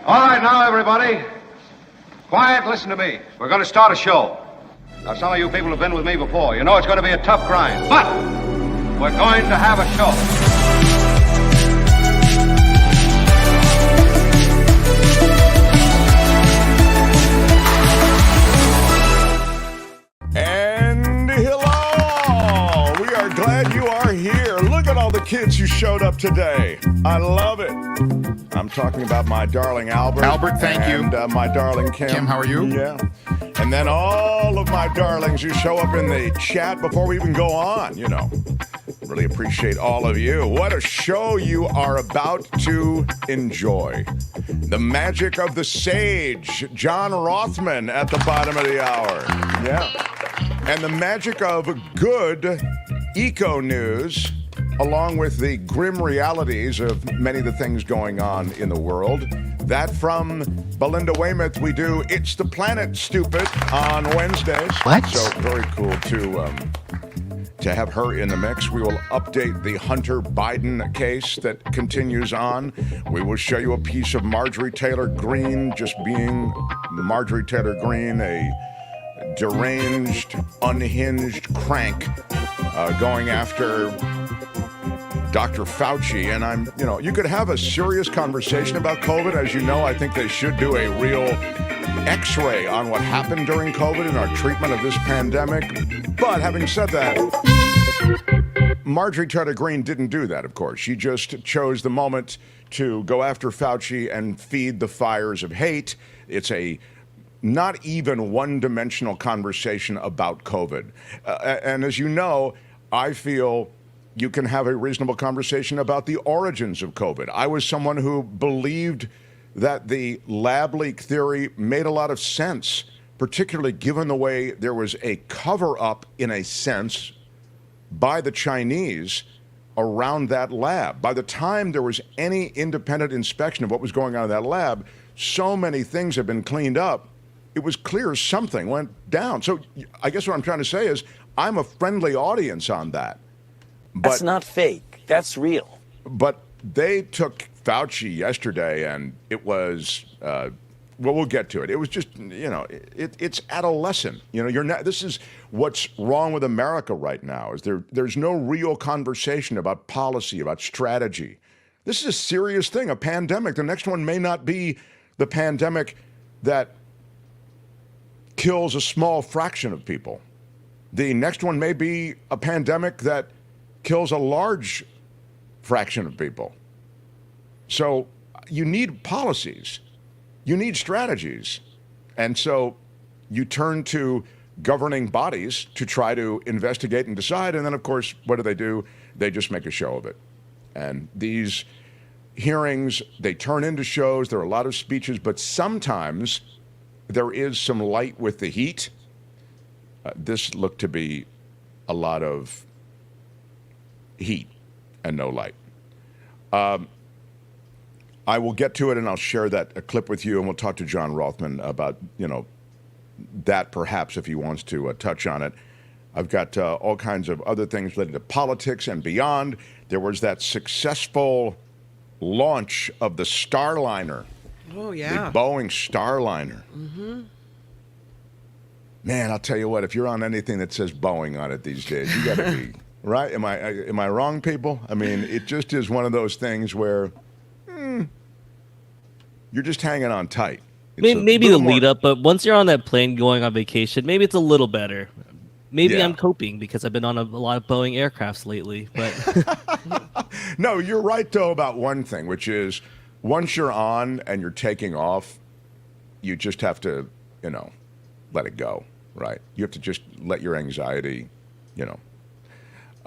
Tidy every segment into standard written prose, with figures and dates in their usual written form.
All right, now, everybody. Quiet, listen to me. We're going to start a show. Now, some of you people have been with me before. You know it's going to be a tough grind, but we're going to have a show. And hello! We are glad you are here. Look at all the kids who showed up today. I love it. I'm talking about my darling Albert. Albert, thank you. And my darling Kim. Kim, how are you? Yeah. And then all of my darlings who show up in the chat before we even go on, you know. Really appreciate all of you. What a show you are about to enjoy. The magic of the sage, John Rothmann at the bottom of the hour. Yeah. And the magic of good eco news, along with the grim realities of many of the things going on in the world. That from Belinda Waymouth, we do It's the Planet, Stupid on Wednesdays. What? So very cool to have her in the mix. We will update the Hunter Biden case that continues on. We will show you a piece of Marjorie Taylor Greene just being Marjorie Taylor Greene, a deranged, unhinged crank going after Dr. Fauci. And you could have a serious conversation about COVID. As you know, I think they should do a real X-ray on what happened during COVID and our treatment of this pandemic. But having said that, Marjorie Taylor Greene didn't do that, of course. She just chose the moment to go after Fauci and feed the fires of hate. It's a not even one-dimensional conversation about COVID. And as you know, I feel you can have a reasonable conversation about the origins of COVID. I was someone who believed that the lab leak theory made a lot of sense, particularly given the way there was a cover-up, in a sense, by the Chinese around that lab. By the time there was any independent inspection of what was going on in that lab, so many things had been cleaned up, it was clear something went down. So I guess what I'm trying to say is I'm a friendly audience on that. That's not fake. That's real. But they took Fauci yesterday, and it was, well, we'll get to it. It was just, it's adolescent. You're not. This is what's wrong with America right now. Is there's no real conversation about policy, about strategy. This is a serious thing, a pandemic. The next one may not be the pandemic that kills a small fraction of people. The next one may be a pandemic that kills a large fraction of people. So you need policies. You need strategies. And so you turn to governing bodies to try to investigate and decide. And then, of course, what do? They just make a show of it. And these hearings, they turn into shows. There are a lot of speeches, but sometimes there is some light with the heat. This looked to be a lot of heat and no light. I will get to it, and I'll share that clip with you, and we'll talk to John Rothmann about, that perhaps if he wants to touch on it. I've got all kinds of other things related to politics and beyond. There was that successful launch of the Starliner. Oh, yeah. The Boeing Starliner. Mm-hmm. Man, I'll tell you what, if you're on anything that says Boeing on it these days, you got to be, right? Am I wrong, people? I mean, it just is one of those things where you're just hanging on tight. Maybe the lead up, but once you're on that plane going on vacation, maybe it's a little better. Maybe I'm coping because I've been on a lot of Boeing aircrafts lately. But no, you're right, though, about one thing, which is once you're on and you're taking off, you just have to, let it go, right? You have to just let your anxiety,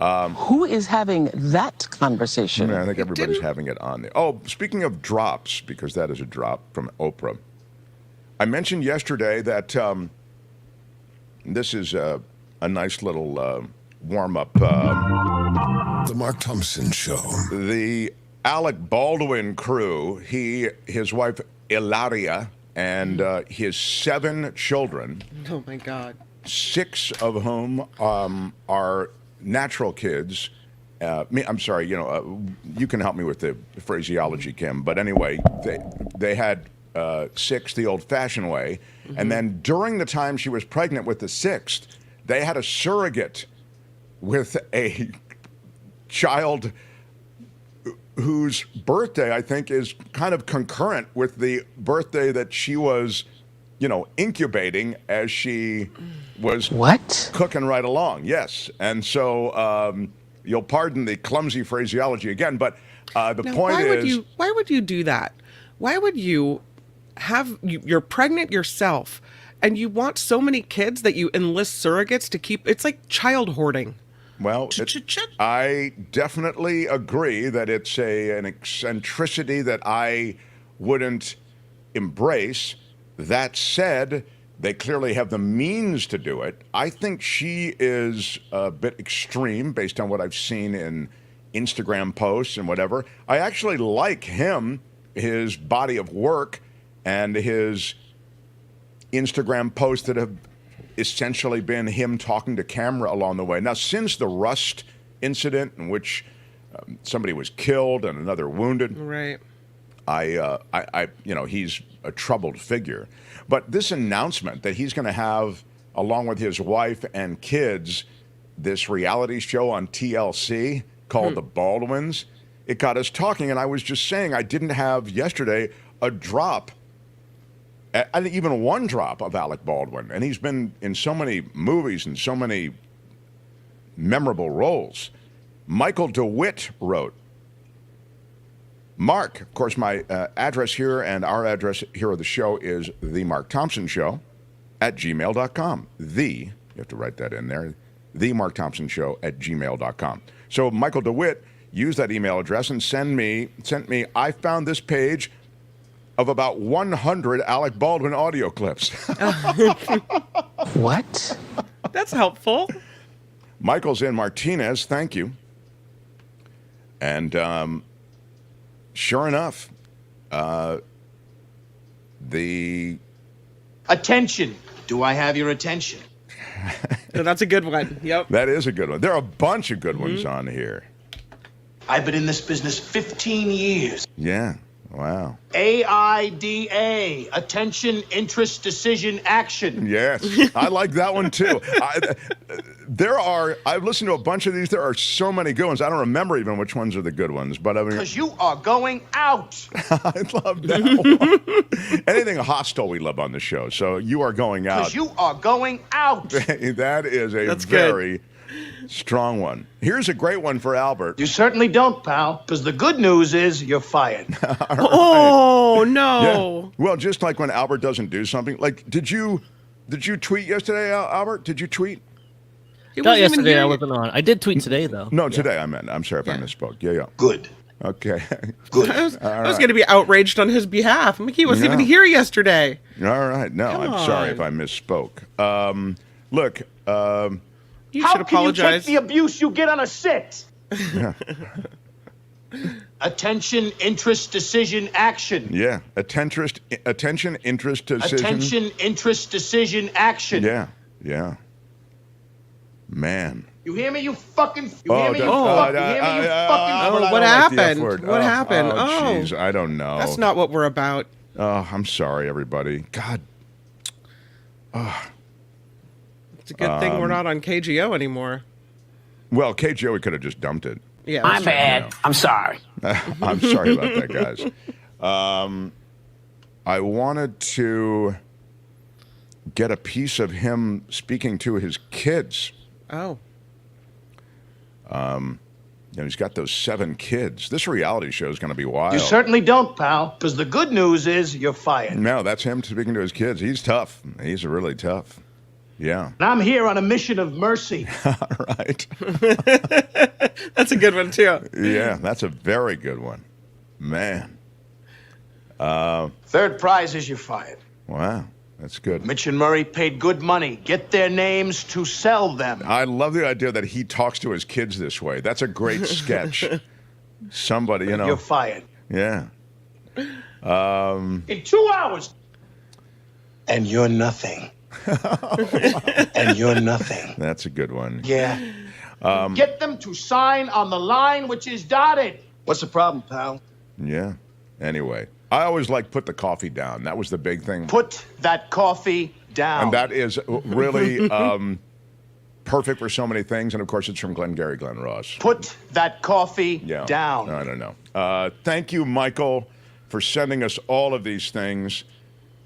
Who is having that conversation? I think everybody's having it on there. Oh, speaking of drops, because that is a drop from Oprah. I mentioned yesterday that this is a nice little warm-up. The Mark Thompson Show. The Alec Baldwin crew, his wife Ilaria, and his 7 children. Oh, my God. 6 of whom are natural kids. I'm sorry, you can help me with the phraseology, Kim. But anyway, they had sixth the old-fashioned way. And then during the time she was pregnant with the sixth, they had a surrogate with a child whose birthday, I think, is kind of concurrent with the birthday that she was, incubating as she was cooking right along. Yes. And so you'll pardon the clumsy phraseology again, but the point is... Why would you do that? Why would you you're pregnant yourself and you want so many kids that you enlist surrogates to keep... It's like child hoarding. Well, I definitely agree that it's an eccentricity that I wouldn't embrace. That said, they clearly have the means to do it. I think she is a bit extreme based on what I've seen in Instagram posts and whatever. I actually like him, his body of work, and his Instagram posts that have essentially been him talking to camera along the way. Now, since the Rust incident in which somebody was killed and another wounded, right? He's a troubled figure. But this announcement that he's going to have, along with his wife and kids, this reality show on TLC called The Baldwins, it got us talking. And I was just saying, I didn't have yesterday a drop, even one drop of Alec Baldwin. And he's been in so many movies and so many memorable roles. Michael DeWitt wrote, Mark, of course, my address here and our address here of the show is The Mark Thompson Show @gmail.com. You have to write that in there, The Mark Thompson Show @gmail.com. So Michael DeWitt used that email address and sent me, I found this page of about 100 Alec Baldwin audio clips. What? That's helpful. Michael's in Martinez, thank you. And sure enough, the... Attention. Do I have your attention? That's a good one. Yep. That is a good one. There are a bunch of good ones on here. I've been in this business 15 years. Yeah. Wow. AIDA, attention, interest, decision, action. Yes, I like that one too. I've listened to a bunch of these. There are so many good ones. I don't remember even which ones are the good ones. But I mean, because you are going out. I love that one. Anything hostile we love on the show. So you are going out. Because you are going out. That is That's very good. Strong one. Here's a great one for Albert. You certainly don't, pal, because the good news is you're fired. Oh, no. Yeah. Well, just like when Albert doesn't do something. Like, did you tweet yesterday, Albert? Did you tweet? Not yesterday, I wasn't on. I did tweet today, though. No, today I meant. I'm sorry if I misspoke. Yeah. Good. Okay. Good. I was going to be outraged on his behalf. He wasn't even here yesterday. All right. No, I'm sorry if I misspoke. Look, you How should apologize. Can you take the abuse you get on a sit? Attention, interest, decision, action. Yeah. Attention, interest, decision. Attention, interest, decision, action. Yeah. Man. You hear me, you fucking... What happened? What happened? Oh, jeez, I don't know. That's not what we're about. Oh, I'm sorry, everybody. God. It's a good thing we're not on KGO anymore. Well, KGO, we could have just dumped it. Yeah, My bad. I'm sorry. I'm sorry about that, guys. I wanted to get a piece of him speaking to his kids. Oh. He's got those 7 kids. This reality show is going to be wild. You certainly don't, pal, because the good news is you're fired. No, that's him speaking to his kids. He's tough. He's really tough. Yeah. And I'm here on a mission of mercy. All right. That's a good one, too. Yeah, that's a very good one. Man. Third prize is you're fired. Wow, that's good. Mitch and Murray paid good money. Get their names to sell them. I love the idea that he talks to his kids this way. That's a great sketch. Somebody, You're fired. Yeah. In 2 hours. And you're nothing. And you're nothing. That's a good one. Yeah. Get them to sign on the line which is dotted. What's the problem, pal? Yeah. Anyway, I always like put the coffee down. That was the big thing. Put that coffee down. And that is really perfect for so many things. And, of course, it's from Glengarry Glen Ross. Put that coffee down. I don't know. Thank you, Michael, for sending us all of these things.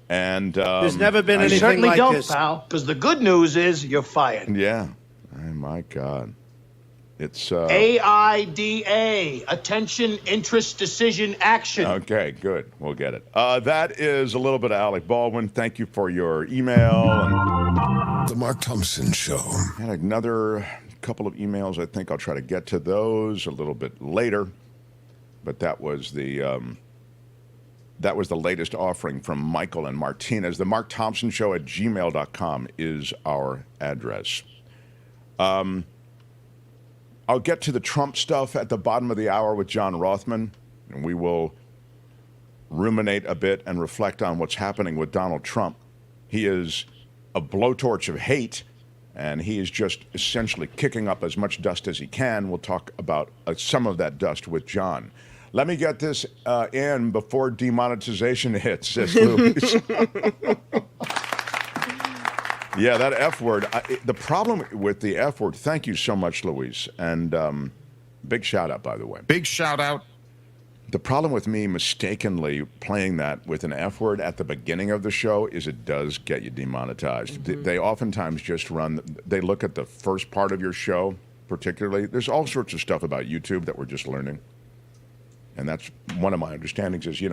And there's never been I anything certainly like don't, this. pal, because the good news is you're fired. Yeah. Oh, my God. It's AIDA, Attention, Interest, Decision, Action. Okay, good. We'll get it. That is a little bit of Alec Baldwin. Thank you for your email. And The Mark Thompson Show. had another couple of emails. I think I'll try to get to those a little bit later. But that was the latest offering from Michael and Martinez. The Mark Thompson Show at gmail.com is our address. I'll get to the Trump stuff at the bottom of the hour with John Rothmann, and we will ruminate a bit and reflect on what's happening with Donald Trump. He is a blowtorch of hate, and he is just essentially kicking up as much dust as he can. We'll talk about some of that dust with John. Let me get this in before demonetization hits, says Louise. Yeah, that F word. The problem with the F word, thank you so much, Louise. And big shout out, by the way. Big shout out. The problem with me mistakenly playing that with an F word at the beginning of the show is it does get you demonetized. Mm-hmm. They oftentimes just they look at the first part of your show, particularly. There's all sorts of stuff about YouTube that we're just learning. And that's one of my understandings is,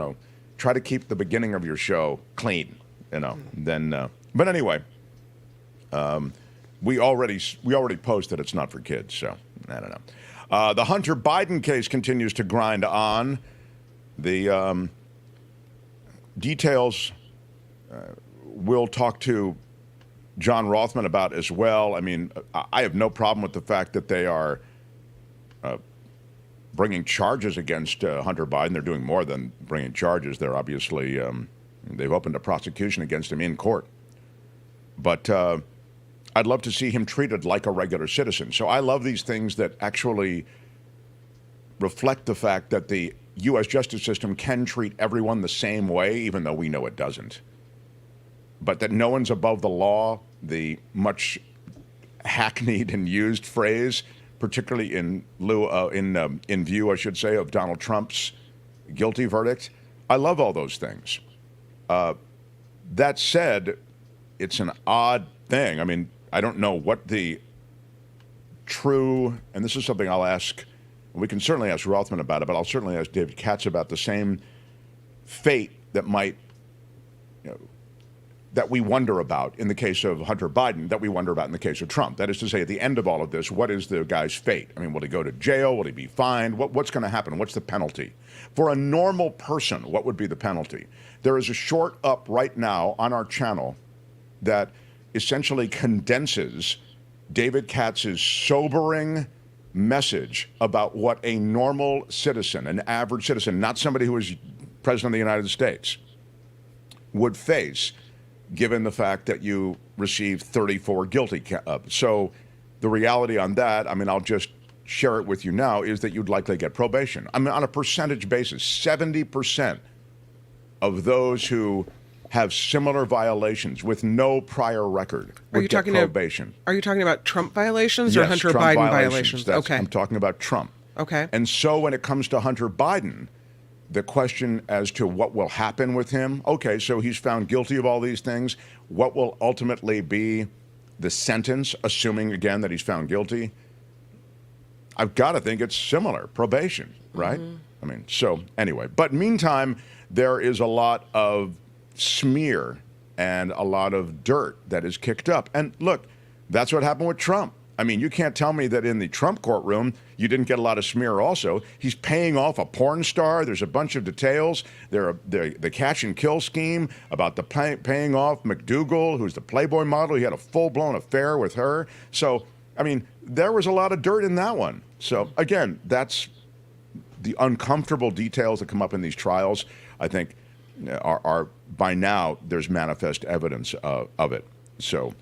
try to keep the beginning of your show clean, Then, but anyway. We already posted it's not for kids, so I don't know. The Hunter Biden case continues to grind on. The details we'll talk to John Rothmann about as well. I mean, I have no problem with the fact that they are bringing charges against Hunter Biden. They're doing more than bringing charges. They're obviously, they've opened a prosecution against him in court. But I'd love to see him treated like a regular citizen. So I love these things that actually reflect the fact that the U.S. justice system can treat everyone the same way, even though we know it doesn't. But that no one's above the law, the much hackneyed and used phrase, particularly in view, I should say, of Donald Trump's guilty verdict. I love all those things. That said, it's an odd thing. I mean, I don't know what the true, and this is something I'll ask, we can certainly ask Rothmann about it, but I'll certainly ask David Katz about the same fate that might, that we wonder about in the case of Hunter Biden, that we wonder about in the case of Trump. That is to say, at the end of all of this, what is the guy's fate? I mean, will he go to jail? Will he be fined? What's going to happen? What's the penalty? For a normal person, what would be the penalty? There is a short up right now on our channel that essentially condenses David Katz's sobering message about what a normal citizen, an average citizen, not somebody who is president of the United States, would face, given the fact that you received 34 guilty. So the reality on that, I mean, I'll just share it with you now, is that you'd likely get probation. I mean, on a percentage basis, 70% of those who have similar violations with no prior record would get probation. Are you talking about Trump violations or Hunter Biden violations? Okay. I'm talking about Trump. Okay. And so when it comes to Hunter Biden, the question as to what will happen with him, okay, so he's found guilty of all these things. What will ultimately be the sentence, assuming, again, that he's found guilty? I've got to think it's similar, probation, right? Mm-hmm. I mean, so anyway. But meantime, there is a lot of smear and a lot of dirt that is kicked up. And look, that's what happened with Trump. I mean, you can't tell me that in the Trump courtroom you didn't get a lot of smear also. He's paying off a porn star. There's a bunch of details. The catch and kill scheme about the paying off McDougal, who's the Playboy model. He had a full-blown affair with her. So, I mean, there was a lot of dirt in that one. So, again, that's the uncomfortable details that come up in these trials, I think, are by now there's manifest evidence of it. So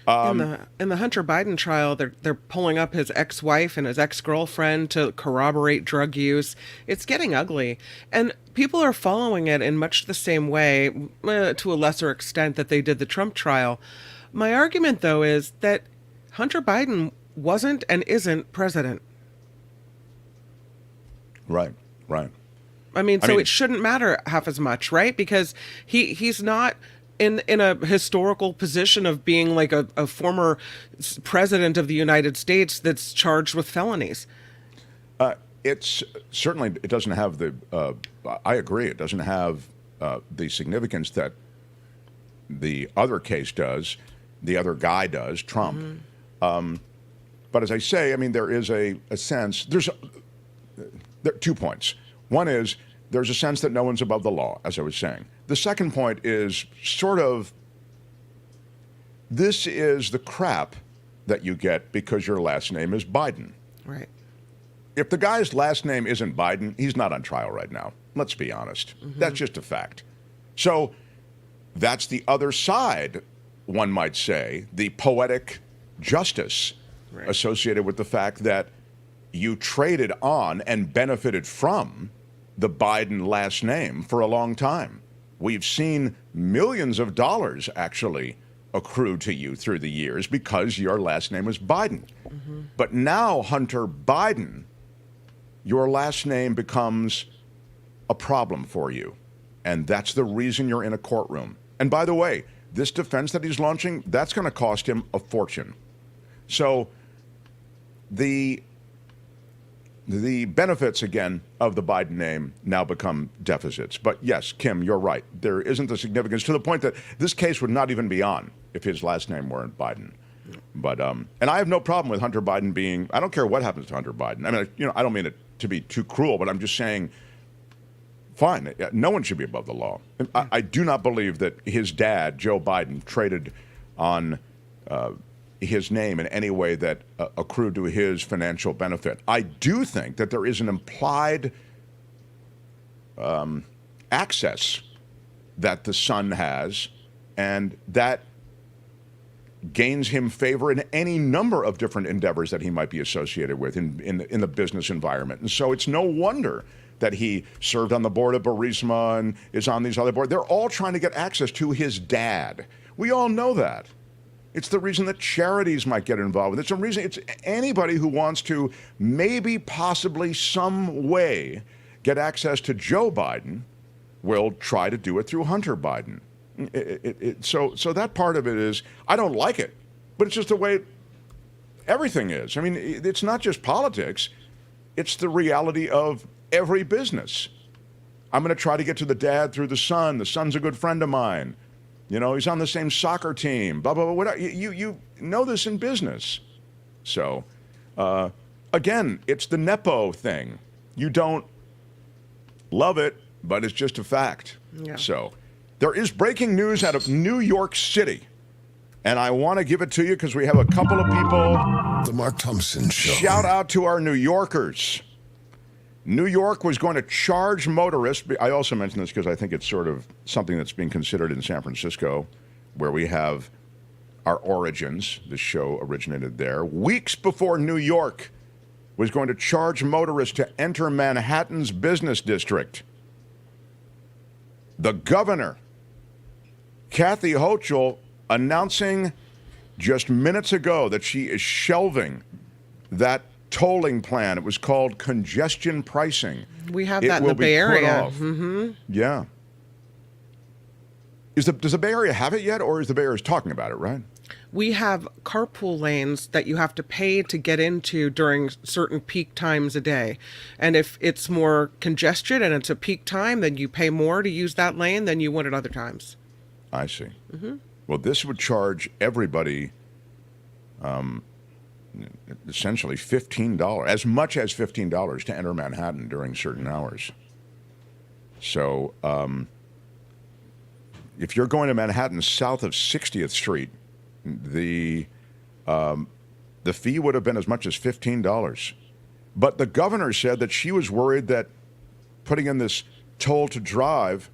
In the Hunter Biden trial, they're pulling up his ex-wife and his ex-girlfriend to corroborate drug use. It's getting ugly, and people are following it in much the same way, to a lesser extent, that they did the Trump trial. My argument, though, is that Hunter Biden wasn't and isn't president. Right. I mean, it shouldn't matter half as much, right? Because he's not in a historical position of being like a former president of the United States that's charged with felonies. It's certainly, it doesn't have the, I agree, it doesn't have the significance that the other case does, the other guy does, Trump. But as I say, I mean, there is a sense, there are 2 points. One is, there's a sense that no one's above the law, as I was saying. The second point is sort of, this is the crap that you get because your last name is Biden. Right. If the guy's last name isn't Biden, he's not on trial right now. Let's be honest. That's just a fact. So that's the other side, one might say, the poetic justice associated with the fact that you traded on and benefited from the Biden last name for a long time. We've seen millions of dollars actually accrue to you through the years because your last name was Biden. But now, Hunter Biden, your last name becomes a problem for you. And that's the reason you're in a courtroom. And by the way, this defense that he's launching, that's going to cost him a fortune. So the benefits, again, of the Biden name now become deficits. But yes, Kim, you're right. There isn't the significance to the point that this case would not even be on if his last name weren't Biden. But and I have no problem with Hunter Biden being, I don't care what happens to Hunter Biden. I mean, I don't mean it to be too cruel, but I'm just saying, fine, no one should be above the law. I do not believe that his dad, Joe Biden, traded on his name in any way that accrued to his financial benefit. I do think that there is an implied access that the son has, and that gains him favor in any number of different endeavors that he might be associated with in the business environment. And so it's no wonder that he served on the board of Burisma and is on these other boards. They're all trying to get access to his dad. We all know that. It's the reason that charities might get involved. It's the reason it's anybody who wants to maybe, possibly, some way get access to Joe Biden will try to do it through Hunter Biden. So that part of it is, I don't like it, but it's just the way everything is. I mean, it's not just politics. It's the reality of every business. I'm going to try to get to the dad through the son. The son's a good friend of mine. You know, he's on the same soccer team, blah, blah, blah, whatever. You know this in business. So, again, it's the Nepo thing. You don't love it, but it's just a fact. Yeah. So, there is breaking news out of New York City, and I want to give it to you because we have a couple of people. The Mark Thompson Show. Shout out to our New Yorkers. New York was going to charge motorists. I also mention this because I think it's sort of something that's being considered in San Francisco, where we have our origins. The show originated there. Weeks before New York was going to charge motorists to enter Manhattan's business district, the governor, Kathy Hochul, announcing just minutes ago that she is shelving that tolling plan. It was called congestion pricing. We have that in the Bay Area. Yeah. Does the Bay Area have it yet, or is the Bay Area talking about it, right? We have carpool lanes that you have to pay to get into during certain peak times a day. And if it's more congested and it's a peak time, then you pay more to use that lane than you would at other times. I see. Well, this would charge everybody essentially $15, as much as $15 to enter Manhattan during certain hours. So if you're going to Manhattan south of 60th Street, the fee would have been as much as $15. But the governor said that she was worried that putting in this toll to drive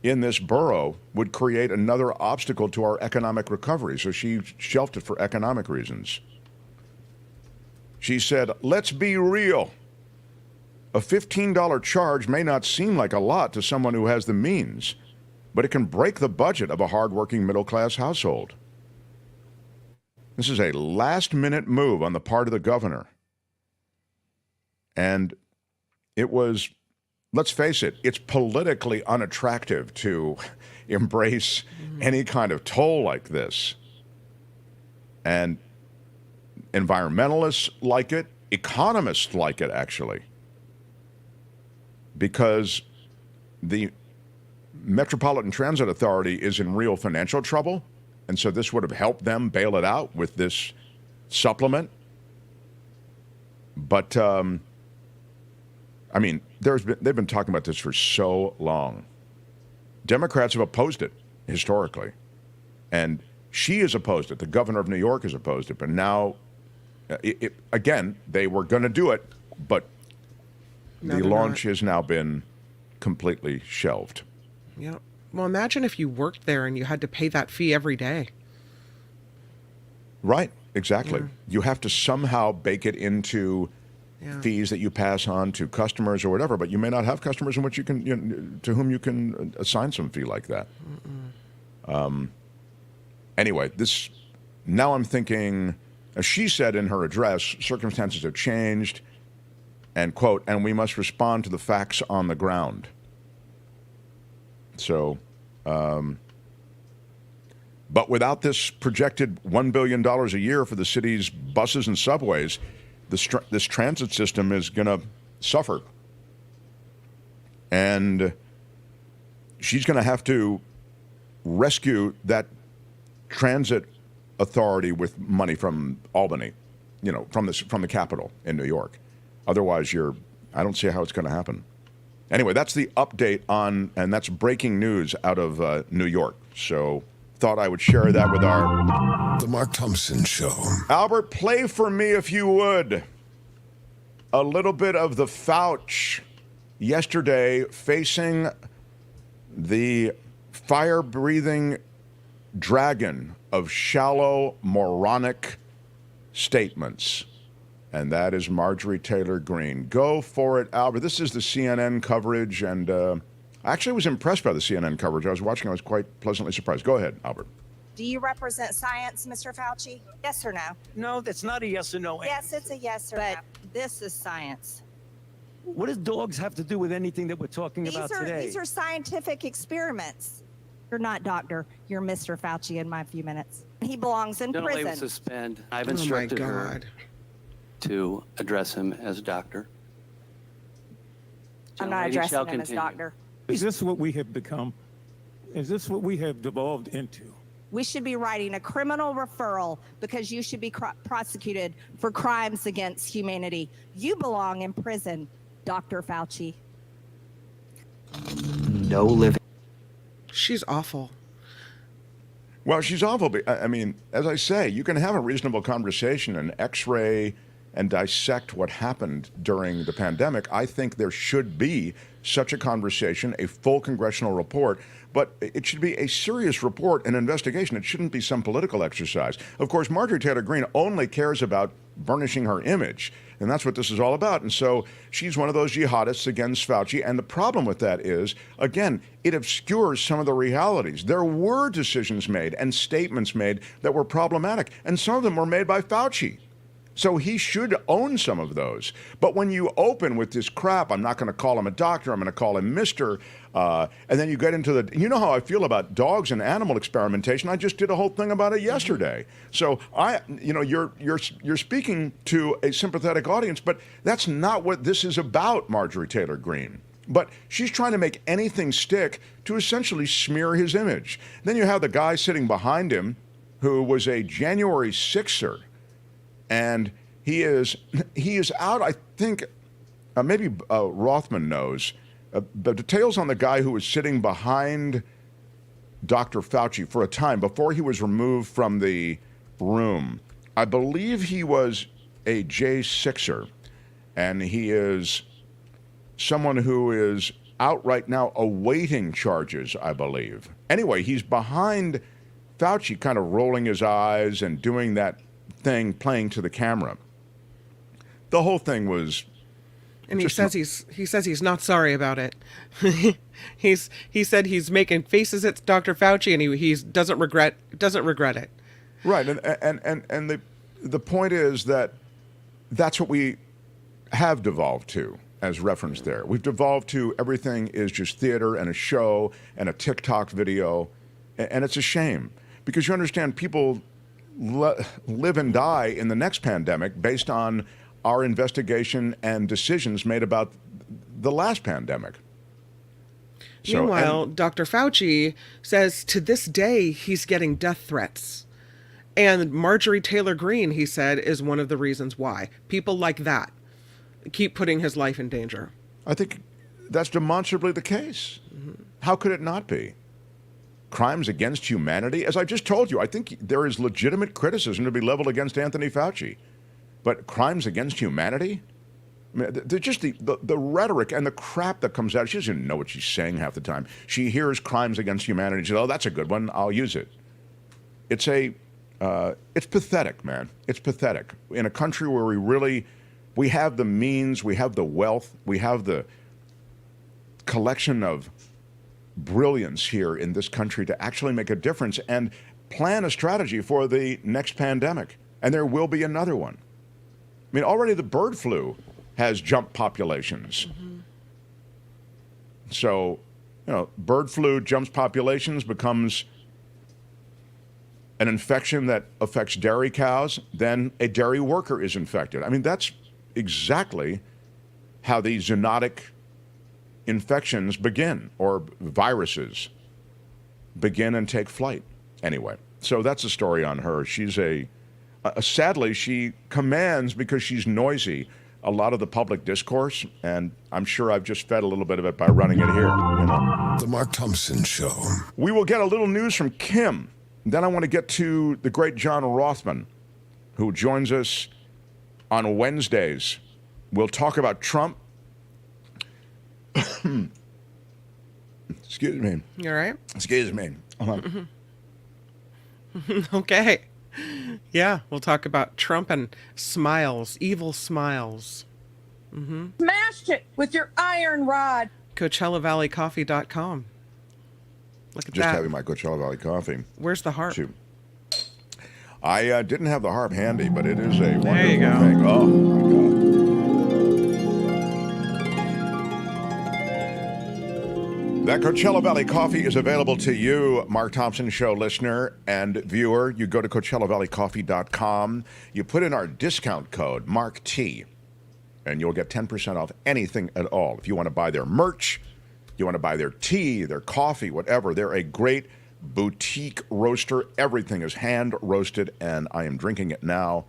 in this borough would create another obstacle to our economic recovery. So she shelved it for economic reasons. She said, let's be real. A $15 charge may not seem like a lot to someone who has the means, but it can break the budget of a hardworking middle-class household. This is a last-minute move on the part of the governor. And it was, let's face it, it's politically unattractive to embrace any kind of toll like this. And environmentalists like it, economists like it, actually, because the Metropolitan Transit Authority is in real financial trouble, and so this would have helped them bail it out with this supplement. But, I mean, they've been talking about this for so long. Democrats have opposed it historically, and she has opposed it. The governor of New York has opposed it, but now, again, they were going to do it, but the launch has now been completely shelved. Yeah. Well, imagine if you worked there and you had to pay that fee every day. Right. Exactly. Yeah. You have to somehow bake it into fees that you pass on to customers or whatever, but you may not have customers in which you can, to whom you can assign some fee like that. Anyway, now I'm thinking, as she said in her address, circumstances have changed, and quote, and we must respond to the facts on the ground. So, but without this projected $1 billion a year for the city's buses and subways, this transit system is going to suffer. And she's going to have to rescue that transit authority with money from Albany, from the capital in New York. Otherwise, I don't see how it's going to happen. Anyway, that's the update and that's breaking news out of New York. So thought I would share that with The Mark Thompson Show. Albert, play for me, if you would, a little bit of the Fauci yesterday facing the fire-breathing dragon of shallow, moronic statements. And that is Marjorie Taylor Greene. Go for it, Albert. This is the CNN coverage, and I actually was impressed by the CNN coverage. I was watching. I was quite pleasantly surprised. Go ahead, Albert. Do you represent science, Mr. Fauci? Yes or no? No, that's not a yes or no answer. Yes, it's a yes or no. But this is science. What does dogs have to do with anything that we're talking about today? These are scientific experiments. You're not doctor. You're Mr. Fauci in my few minutes. He belongs in prison. Will suspend. I've instructed her to address him as doctor. I'm not addressing him as doctor. Is this what we have become? Is this what we have devolved into? We should be writing a criminal referral because you should be prosecuted for crimes against humanity. You belong in prison, Dr. Fauci. No living. She's awful. Well, she's awful. I mean, as I say, you can have a reasonable conversation and x-ray and dissect what happened during the pandemic. I think there should be such a conversation, a full congressional report, but it should be a serious report, an investigation. It shouldn't be some political exercise. Of course, Marjorie Taylor Greene only cares about burnishing her image, and that's what this is all about. And so she's one of those jihadists against Fauci, and the problem with that is, again, it obscures some of the realities. There were decisions made and statements made that were problematic, and some of them were made by Fauci. So he should own some of those. But when you open with this crap, I'm not going to call him a doctor, I'm going to call him Mr., and then you get into you know how I feel about dogs and animal experimentation. I just did a whole thing about it yesterday. So you're speaking to a sympathetic audience, but that's not what this is about, Marjorie Taylor Greene. But she's trying to make anything stick to essentially smear his image. Then you have the guy sitting behind him who was a January 6er. And he is out, I think, maybe Rothmann knows, the details on the guy who was sitting behind Dr. Fauci for a time before he was removed from the room. I believe he was a J6er, and he is someone who is out right now awaiting charges, I believe. Anyway, he's behind Fauci, kind of rolling his eyes and doing that thing, playing to the camera. The whole thing was... And he says he's not sorry about it. He said he's making faces at Dr. Fauci, and he doesn't regret it. Right, and the point is that that's what we have devolved to, as referenced there. We've devolved to everything is just theater and a show and a TikTok video, and it's a shame because you understand people live and die in the next pandemic based on our investigation and decisions made about the last pandemic. Meanwhile, Dr. Fauci says to this day he's getting death threats. And Marjorie Taylor Greene, he said, is one of the reasons why. People like that keep putting his life in danger. I think that's demonstrably the case. Mm-hmm. How could it not be? Crimes against humanity? As I just told you, I think there is legitimate criticism to be leveled against Anthony Fauci. But crimes against humanity? I mean, they're just the rhetoric and the crap that comes out. She doesn't even know what she's saying half the time. She hears crimes against humanity. She says, oh, that's a good one. I'll use it. It's pathetic, man. It's pathetic. In a country where we have the means, we have the wealth, we have the collection of brilliance here in this country to actually make a difference and plan a strategy for the next pandemic. And there will be another one. I mean, already the bird flu has jumped populations. Mm-hmm. So, bird flu jumps populations, becomes an infection that affects dairy cows, then a dairy worker is infected. I mean, that's exactly how these zoonotic infections begin, or viruses begin and take flight. Anyway, so that's the story on her. She's sadly, she commands, because she's noisy, a lot of the public discourse, and I'm sure I've just fed a little bit of it by running it here. The Mark Thompson Show. We will get a little news from Kim. Then I want to get to the great John Rothmann, who joins us on Wednesdays. We'll talk about Trump. Excuse me. You all right? Excuse me. Okay. Yeah, we'll talk about Trump and smiles, evil smiles. Mm-hmm. Smashed it with your iron rod. CoachellaValleyCoffee.com. Look at Just that. having my Coachella Valley coffee. Where's the harp? Shoot. I didn't have the harp handy, but it is a wonderful there you go. thing. Oh, my God. That Coachella Valley coffee is available to you, Mark Thompson Show listener and viewer. You go to CoachellaValleyCoffee.com. You put in our discount code, MarkT, and you'll get 10% off anything at all. If you want to buy their merch, you want to buy their tea, their coffee, whatever. They're a great boutique roaster. Everything is hand roasted, and I am drinking it now.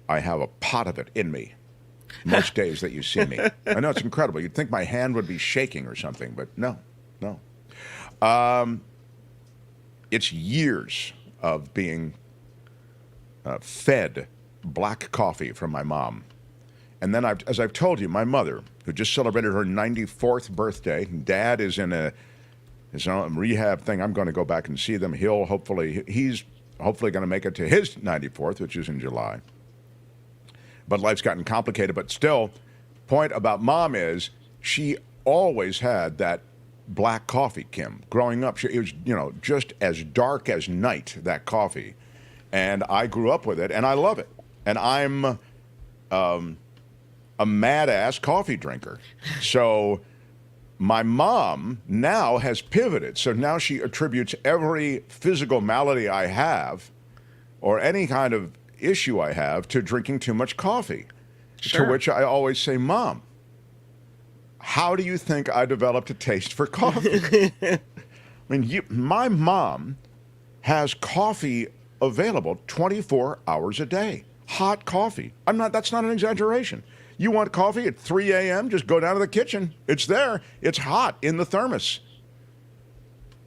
I have a pot of it in me most days that you see me. I know, it's incredible. You'd think my hand would be shaking or something, but no. It's years of being fed black coffee from my mom. And then, as I've told you, my mother, who just celebrated her 94th birthday, Dad is in his own rehab thing. I'm going to go back and see them. He's hopefully going to make it to his 94th, which is in July. But life's gotten complicated. But still, point about Mom is she always had that black coffee, Kim. Growing up, it was, just as dark as night, that coffee. And I grew up with it, and I love it. And I'm a mad-ass coffee drinker. So my mom now has pivoted. So now she attributes every physical malady I have or any kind of issue I have to drinking too much coffee. Sure. To which I always say, Mom, how do you think I developed a taste for coffee? I mean, my mom has coffee available 24 hours a day. Hot coffee. That's not an exaggeration. You want coffee at 3 a.m., just go down to the kitchen. It's there. It's hot in the thermos.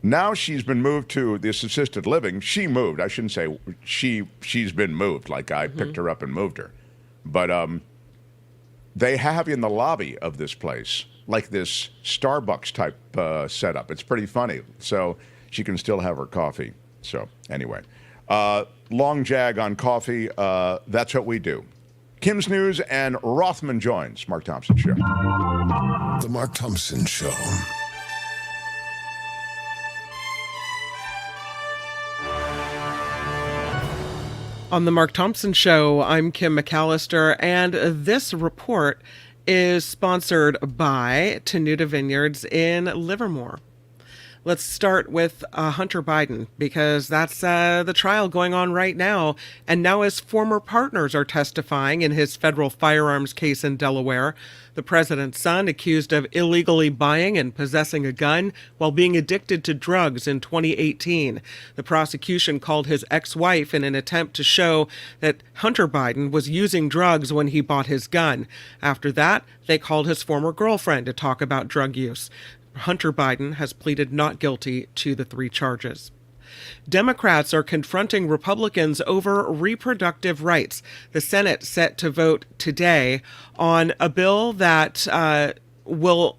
Now she's been moved to this assisted living. She moved. I shouldn't say she's been moved, like I picked her up and moved her. But they have in the lobby of this place like this Starbucks type setup. It's pretty funny. So she can still have her coffee. So anyway, long jag on coffee. That's what we do. Kim's News and Rothmann joins. Mark Thompson Show. The Mark Thompson Show. On the Mark Thompson Show, I'm Kim McAllister, and this report is sponsored by Tenuta Vineyards in Livermore. Let's start with Hunter Biden, because that's the trial going on right now. And now his former partners are testifying in his federal firearms case in Delaware. The president's son accused of illegally buying and possessing a gun while being addicted to drugs in 2018. The prosecution called his ex-wife in an attempt to show that Hunter Biden was using drugs when he bought his gun. After that, they called his former girlfriend to talk about drug use. Hunter Biden has pleaded not guilty to the 3 charges. Democrats are confronting Republicans over reproductive rights. The Senate set to vote today on a bill that will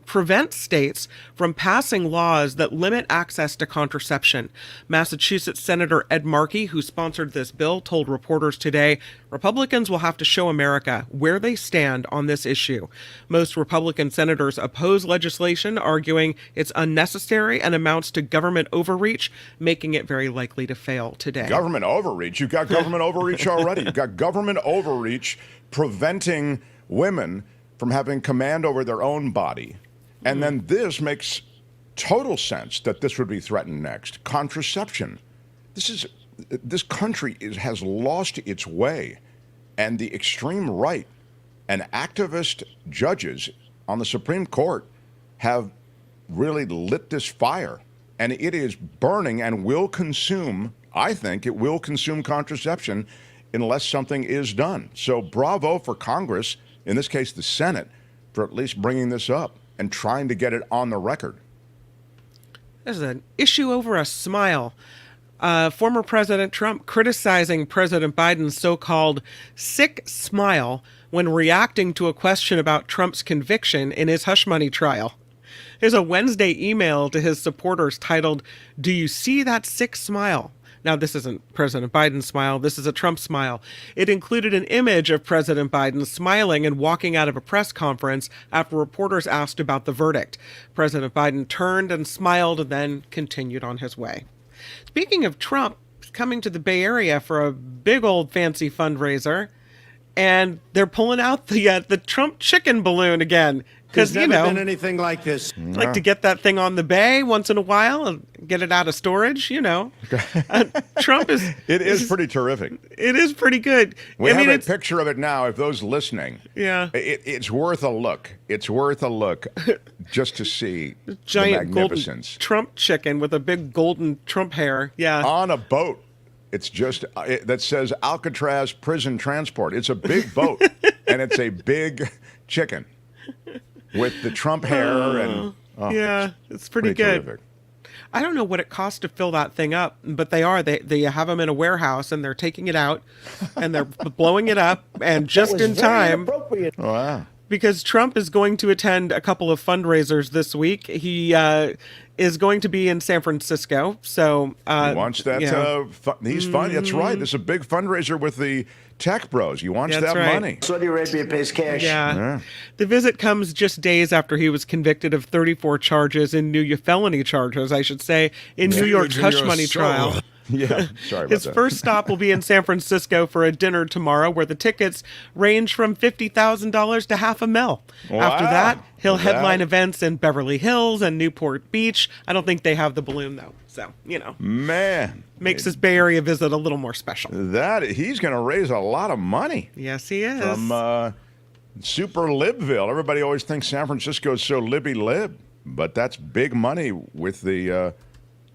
prevent states from passing laws that limit access to contraception. Massachusetts Senator Ed Markey, who sponsored this bill, told reporters today Republicans will have to show America where they stand on this issue. Most Republican senators oppose legislation, arguing it's unnecessary and amounts to government overreach, making it very likely to fail today. Government overreach? You've got government overreach already. You've got government overreach preventing women from having command over their own body. And then this makes total sense that this would be threatened next. Contraception. This country has lost its way, and the extreme right and activist judges on the Supreme Court have really lit this fire, and it is burning and will consume, I think it will consume contraception unless something is done. So bravo for Congress, in this case the Senate, for at least bringing this up and trying to get it on the record. There's an issue over a smile. Former President Trump criticizing President Biden's so-called sick smile when reacting to a question about Trump's conviction in his hush money trial. Here's a Wednesday email to his supporters titled, "Do you see that sick smile?" Now, this isn't President Biden's smile. This is a Trump smile. It included an image of President Biden smiling and walking out of a press conference after reporters asked about the verdict. President Biden turned and smiled and then continued on his way. Speaking of Trump, he's coming to the Bay Area for a big old fancy fundraiser, and they're pulling out the Trump chicken balloon again. Because, There's never been anything like this. Like to get that thing on the bay once in a while and get it out of storage, Trump is... It is pretty terrific. It is pretty good. We have a picture of it now, if those listening. Yeah. It's worth a look. It's worth a look just to see giant the magnificence. Golden Trump chicken with a big golden Trump hair. Yeah. On a boat. It's just, that says Alcatraz Prison Transport. It's a big boat, and it's a big chicken. With the Trump hair and it's pretty good. Terrific. I don't know what it costs to fill that thing up, but they have them in a warehouse and they're taking it out and they're blowing it up and just in time. Wow. Because Trump is going to attend a couple of fundraisers this week. He is going to be in San Francisco, so he wants that. He's fun. That's right. This is a big fundraiser with the tech bros. He wants that money. Saudi Arabia pays cash. Yeah. The visit comes just days after he was convicted of 34 charges in felony charges, I should say, in New York's hush money trial. Yeah, sorry about His that. first stop will be in San Francisco for a dinner tomorrow, where the tickets range from $50,000 to $500,000. Wow. After that, he'll headline events in Beverly Hills and Newport Beach. I don't think they have the balloon, though. So, Man. Makes his Bay Area visit a little more special. He's going to raise a lot of money. Yes, he is. From Super Libville. Everybody always thinks San Francisco is so libby-lib, but that's big money with the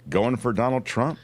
going for Donald Trump.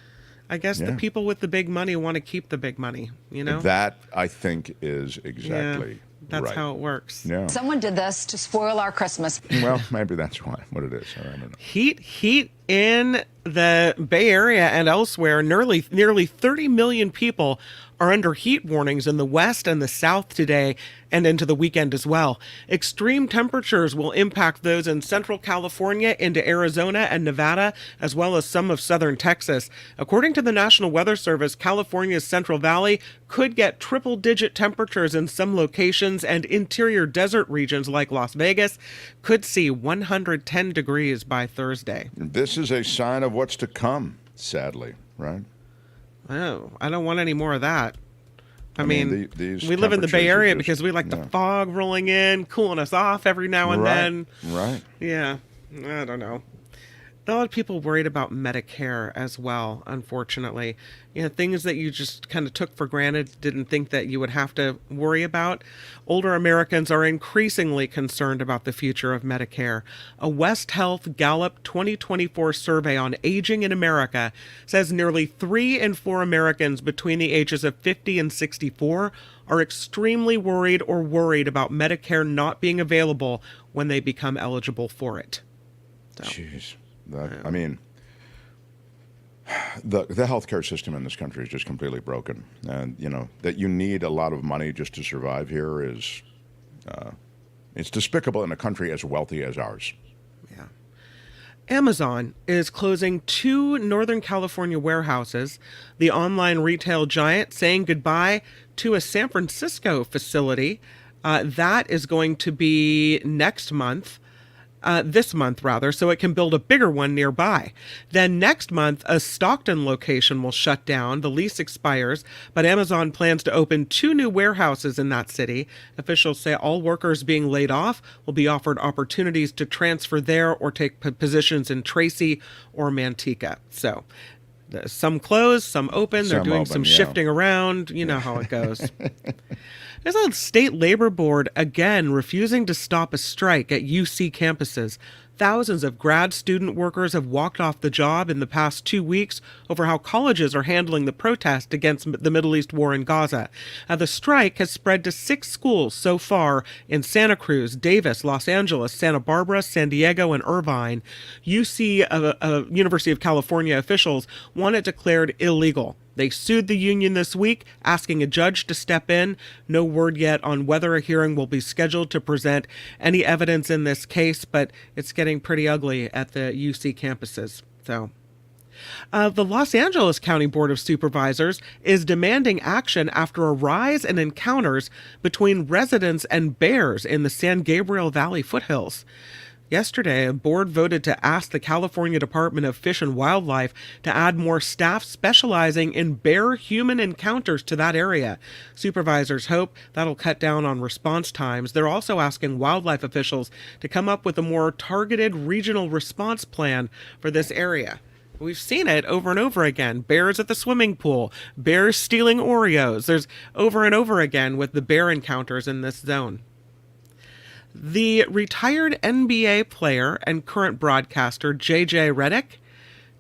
I guess the people with the big money want to keep the big money, That, I think, is exactly that's right. how it works. Yeah. Someone did this to spoil our Christmas. Well, maybe that's what it is. I don't know. Heat in the Bay Area and elsewhere. Nearly 30 million people are under heat warnings in the west and the south today and into the weekend as well. Extreme temperatures will impact those in central California into Arizona and Nevada, as well as some of southern Texas. According to the National Weather Service, California's Central Valley could get triple-digit temperatures in some locations, and interior desert regions like Las Vegas could see 110 degrees by Thursday. This is a sign of what's to come, sadly, right? Oh, I don't want any more of that. I mean, these we live in the Bay Area just, because we like the fog rolling in, cooling us off every now and then. Right. Yeah, I don't know. A lot of people worried about Medicare as well, unfortunately. You know, things that you just kind of took for granted, didn't think that you would have to worry about. Older Americans are increasingly concerned about the future of Medicare. A West Health Gallup 2024 survey on aging in America says nearly 3 in 4 Americans between the ages of 50 and 64 are extremely worried about Medicare not being available when they become eligible for it. So. Jeez. I mean, the healthcare system in this country is just completely broken, and you know that you need a lot of money just to survive here is it's despicable in a country as wealthy as ours. Yeah. Amazon is closing 2 Northern California warehouses. The online retail giant saying goodbye to a San Francisco facility that is going to be next month. This month, rather, so it can build a bigger one nearby. Then next month, a Stockton location will shut down. The lease expires, but Amazon plans to open 2 new warehouses in that city. Officials say all workers being laid off will be offered opportunities to transfer there or take positions in Tracy or Manteca. So some closed, some open. They're doing some shifting around. You know how it goes. There's a state labor board again refusing to stop a strike at UC campuses. Thousands of grad student workers have walked off the job in the past 2 weeks over how colleges are handling the protest against the Middle East war in Gaza. The strike has spread to 6 schools so far in Santa Cruz, Davis, Los Angeles, Santa Barbara, San Diego, and Irvine. UC, University of California officials want it declared illegal. They sued the union this week, asking a judge to step in. No word yet on whether a hearing will be scheduled to present any evidence in this case, but it's getting pretty ugly at the UC campuses. So, the Los Angeles County Board of Supervisors is demanding action after a rise in encounters between residents and bears in the San Gabriel Valley foothills. Yesterday, a board voted to ask the California Department of Fish and Wildlife to add more staff specializing in bear-human encounters to that area. Supervisors hope that'll cut down on response times. They're also asking wildlife officials to come up with a more targeted regional response plan for this area. We've seen it over and over again. Bears at the swimming pool, bears stealing Oreos. There's over and over again with the bear encounters in this zone. The retired NBA player and current broadcaster J.J. Redick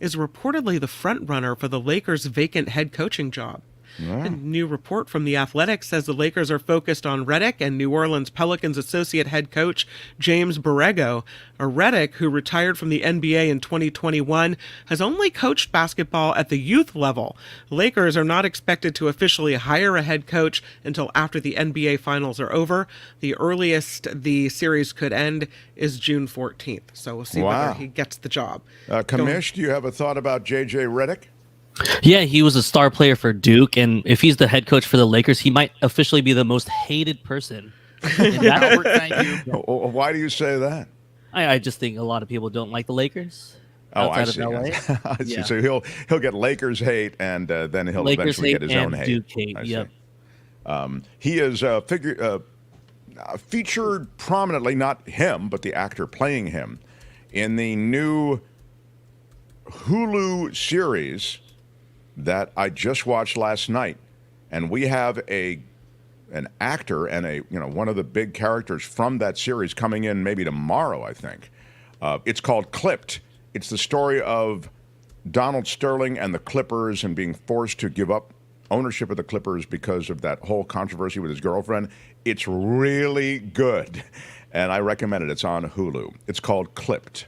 is reportedly the front-runner for the Lakers' vacant head coaching job. Yeah. A new report from The Athletic says the Lakers are focused on Redick and New Orleans Pelicans associate head coach James Borrego. Redick, who retired from the NBA in 2021, has only coached basketball at the youth level. The Lakers are not expected to officially hire a head coach until after the NBA finals are over. The earliest the series could end is June 14th. So we'll see whether he gets the job. Kamish, do you have a thought about J.J. Redick? Yeah, he was a star player for Duke, and if he's the head coach for the Lakers, he might officially be the most hated person. Thank you. Why do you say that? I just think a lot of people don't like the Lakers. Oh, I see. I see. Yeah. So he'll get Lakers hate, and then he'll Lakers eventually get his own hate. Duke hate. Yep. He is featured prominently, not him, but the actor playing him, in the new Hulu series that I just watched last night, and we have an actor and one of the big characters from that series coming in maybe tomorrow, I think. It's called Clipped. It's the story of Donald Sterling and the Clippers and being forced to give up ownership of the Clippers because of that whole controversy with his girlfriend. It's really good, and I recommend it. It's on Hulu. It's called Clipped.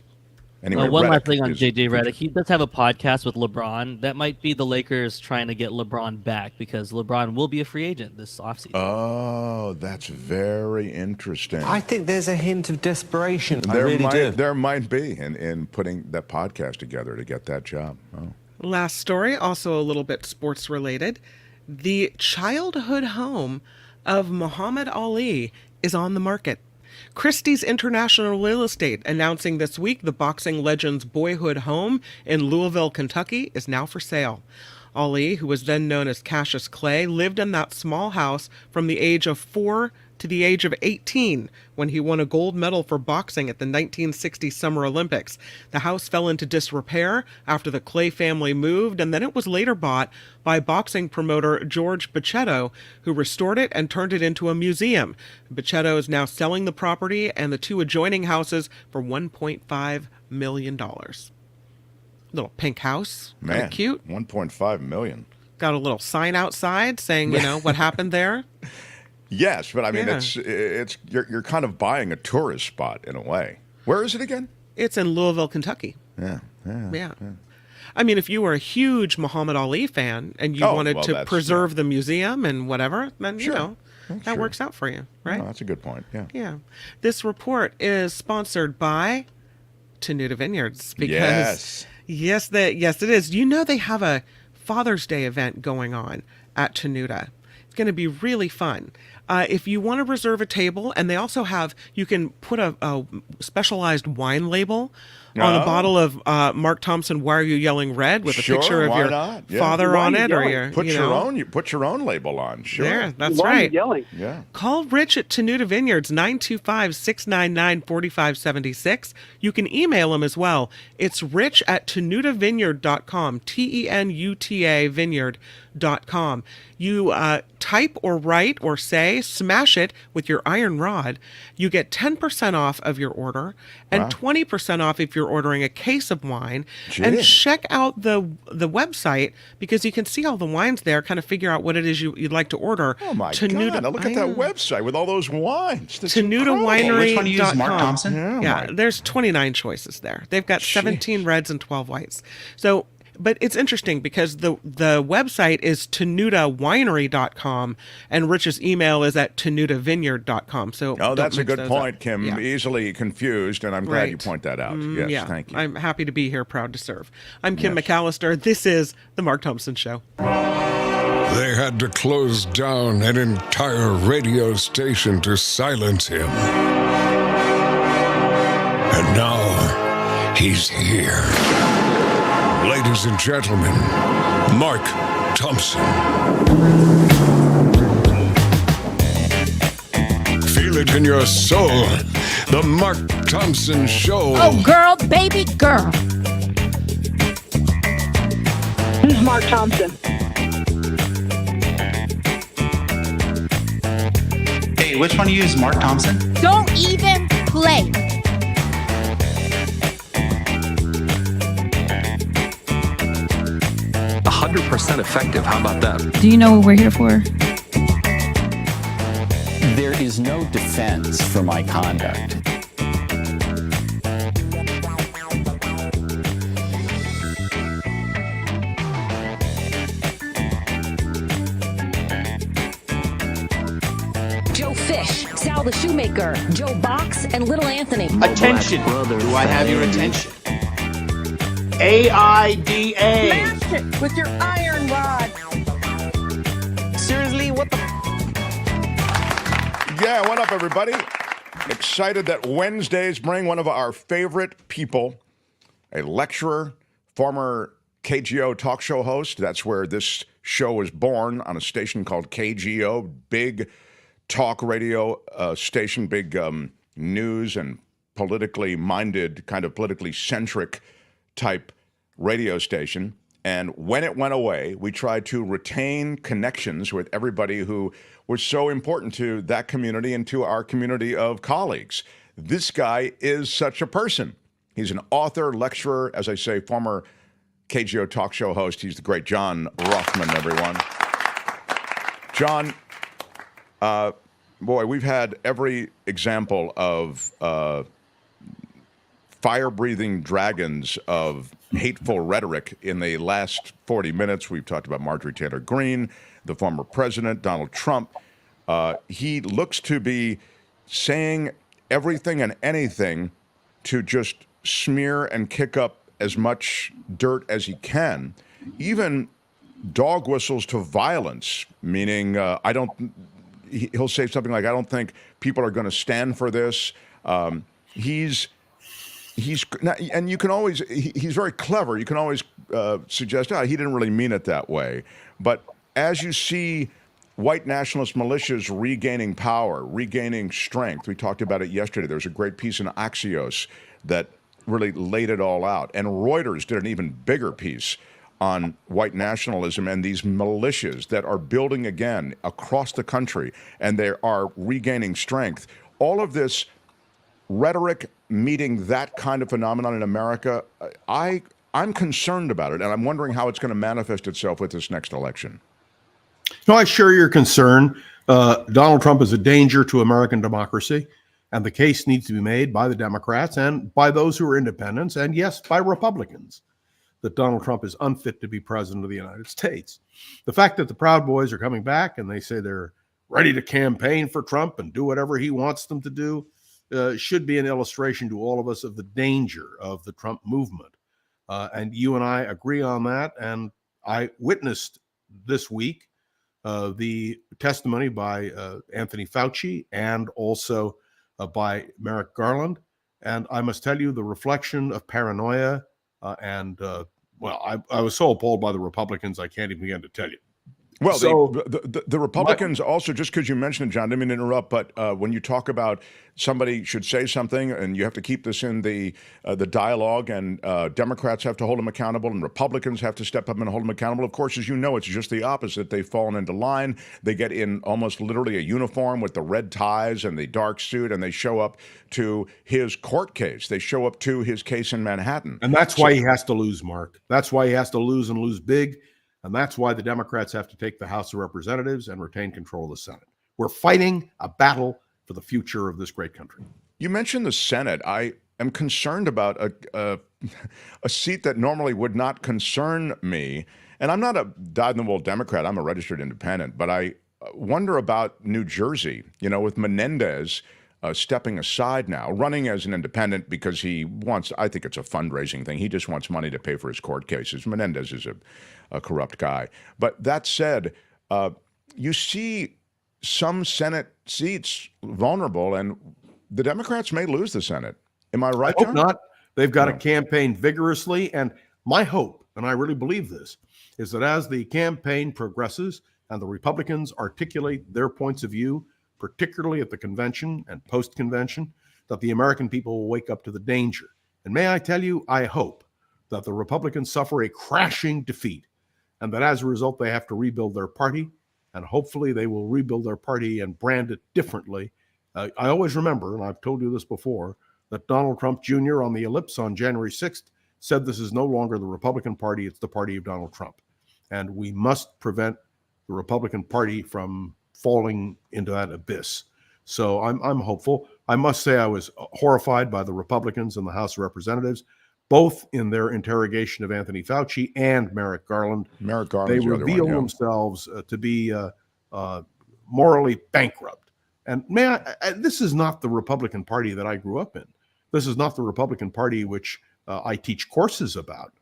Anyway, one last Redick thing on is JJ Redick. He does have a podcast with LeBron. That might be the Lakers trying to get LeBron back because LeBron will be a free agent this offseason. Oh, that's very interesting. I think there's a hint of desperation. I really do. There might be in putting that podcast together to get that job. Oh. Last story, also a little bit sports related. The childhood home of Muhammad Ali is on the market. Christie's International Real Estate announcing this week the boxing legend's boyhood home in Louisville, Kentucky is now for sale. Ali, who was then known as Cassius Clay, lived in that small house from the age of 4 to the age of 18 when he won a gold medal for boxing at the 1960 Summer Olympics. The house fell into disrepair after the Clay family moved, and then it was later bought by boxing promoter George Bachetto, who restored it and turned it into a museum. Bachetto is now selling the property and the 2 adjoining houses for $1.5 million. Little pink house. Man, cute. $1.5 million. Got a little sign outside saying, what happened there. Yes, but I mean, Yeah. you're kind of buying a tourist spot in a way. Where is it again? It's in Louisville, Kentucky. Yeah. I mean, if you were a huge Muhammad Ali fan and you wanted to preserve the museum and whatever, then, that works out for you, right? Oh, that's a good point, yeah. Yeah. This report is sponsored by Tenuta Vineyards because, yes, it is. You know they have a Father's Day event going on at Tenuta. It's going to be really fun. If you want to reserve a table, and they also have, you can put a specialized wine label on a bottle of Mark Thompson Why Are You Yelling Red with a picture of your father on it, or your put your own label on. Sure, there, that's right. Yelling. Yeah. Call Rich at Tenuta Vineyards 925-699-4576. You can email him as well. It's rich at tenutavineyard.com. TENUTA vineyard.com. You type or write or say, smash it with your iron rod. You get 10% off of your order and 20% off if you're ordering a case of wine. And check out the website because you can see all the wines there, kind of figure out what it is you'd like to order. Oh my God, now look at that website with all those wines. TenutaWinery.com. Which one do you use, Mark Thompson? Yeah, there's 29 choices there. They've got 17 reds and 12 whites. So, but it's interesting because the website is TenutaWinery.com and Rich's email is at TenutaVineyard.com. So that's a good point, Kim. Yeah. Easily confused, and I'm glad you point that out. Yes, thank you. I'm happy to be here, proud to serve. I'm Kim McAllister. This is The Mark Thompson Show. They had to close down an entire radio station to silence him. And now he's here. Ladies and gentlemen, Mark Thompson. Feel it in your soul. The Mark Thompson Show. Oh, girl, baby girl. This is Mark Thompson. Hey, which one do you use, Mark Thompson? Don't even play. 100% effective. How about that? Do you know what we're here for? There is no defense for my conduct. Joe Fish, Sal the Shoemaker, Joe Box, and Little Anthony. Attention. Do I have your attention? AIDA. Smash it with your iron rod. Seriously, what the? Yeah, what up, everybody? Excited that Wednesdays bring one of our favorite people, a lecturer, former KGO talk show host. That's where this show was born, on a station called KGO, big talk radio station, big news and politically minded, kind of politically centric type radio station. And when it went away, we tried to retain connections with everybody who was so important to that community and to our community of colleagues. This guy is such a person. He's an author, lecturer, as I say, former KGO talk show host. He's the great John Rothmann, everyone. John, boy, we've had every example of fire-breathing dragons of hateful rhetoric in the last 40 minutes. We've talked about Marjorie Taylor Greene, the former president, Donald Trump. He looks to be saying everything and anything to just smear and kick up as much dirt as he can, even dog whistles to violence, meaning he'll say something like, I don't think people are going to stand for this. He's and you can always, he's very clever. You can always suggest, he didn't really mean it that way. But as you see white nationalist militias regaining power, regaining strength, we talked about it yesterday. There was a great piece in Axios that really laid it all out. And Reuters did an even bigger piece on white nationalism and these militias that are building again across the country, and they are regaining strength. All of this rhetoric meeting that kind of phenomenon in America, I'm concerned about it, and I'm wondering how it's going to manifest itself with this next election. No, I share your concern. Donald Trump is a danger to American democracy, and the case needs to be made by the Democrats and by those who are independents, and yes, by Republicans, that Donald Trump is unfit to be president of the United States. The fact that the Proud Boys are coming back and they say they're ready to campaign for Trump and do whatever he wants them to do should be an illustration to all of us of the danger of the Trump movement. And you and I agree on that. And I witnessed this week the testimony by Anthony Fauci and also by Merrick Garland. And I must tell you, the reflection of paranoia I was so appalled by the Republicans, I can't even begin to tell you. Well, so, the Republicans also, just because you mentioned it, John, didn't mean to interrupt, but when you talk about somebody should say something, and you have to keep this in the dialogue, and Democrats have to hold them accountable, and Republicans have to step up and hold them accountable. Of course, as you know, it's just the opposite. They've fallen into line. They get in almost literally a uniform with the red ties and the dark suit, and they show up to his court case. They show up to his case in Manhattan. And that's why he has to lose, Mark. That's why he has to lose and lose big. And that's why the Democrats have to take the House of Representatives and retain control of the Senate. We're fighting a battle for the future of this great country. You mentioned the Senate. I am concerned about a seat that normally would not concern me. And I'm not a dyed-in-the-wool Democrat. I'm a registered independent. But I wonder about New Jersey, with Menendez stepping aside now, running as an independent because he wants, I think it's a fundraising thing. He just wants money to pay for his court cases. Menendez is a corrupt guy. But that said, you see some Senate seats vulnerable, and the Democrats may lose the Senate. Am I right, I hope John? not. They've got to campaign vigorously. And my hope, and I really believe this, is that as the campaign progresses and the Republicans articulate their points of view, particularly at the convention and post-convention, that the American people will wake up to the danger. And may I tell you, I hope that the Republicans suffer a crashing defeat and that as a result, they have to rebuild their party, and hopefully they will rebuild their party and brand it differently. I always remember, and I've told you this before, that Donald Trump Jr. on the ellipse on January 6th said this is no longer the Republican Party, it's the party of Donald Trump. And we must prevent the Republican Party from falling into that abyss. So I'm hopeful. I must say I was horrified by the Republicans in the House of Representatives, both in their interrogation of Anthony Fauci and Merrick Garland. They reveal themselves to be morally bankrupt. And this is not the Republican Party that I grew up in. This is not the Republican Party which I teach courses about.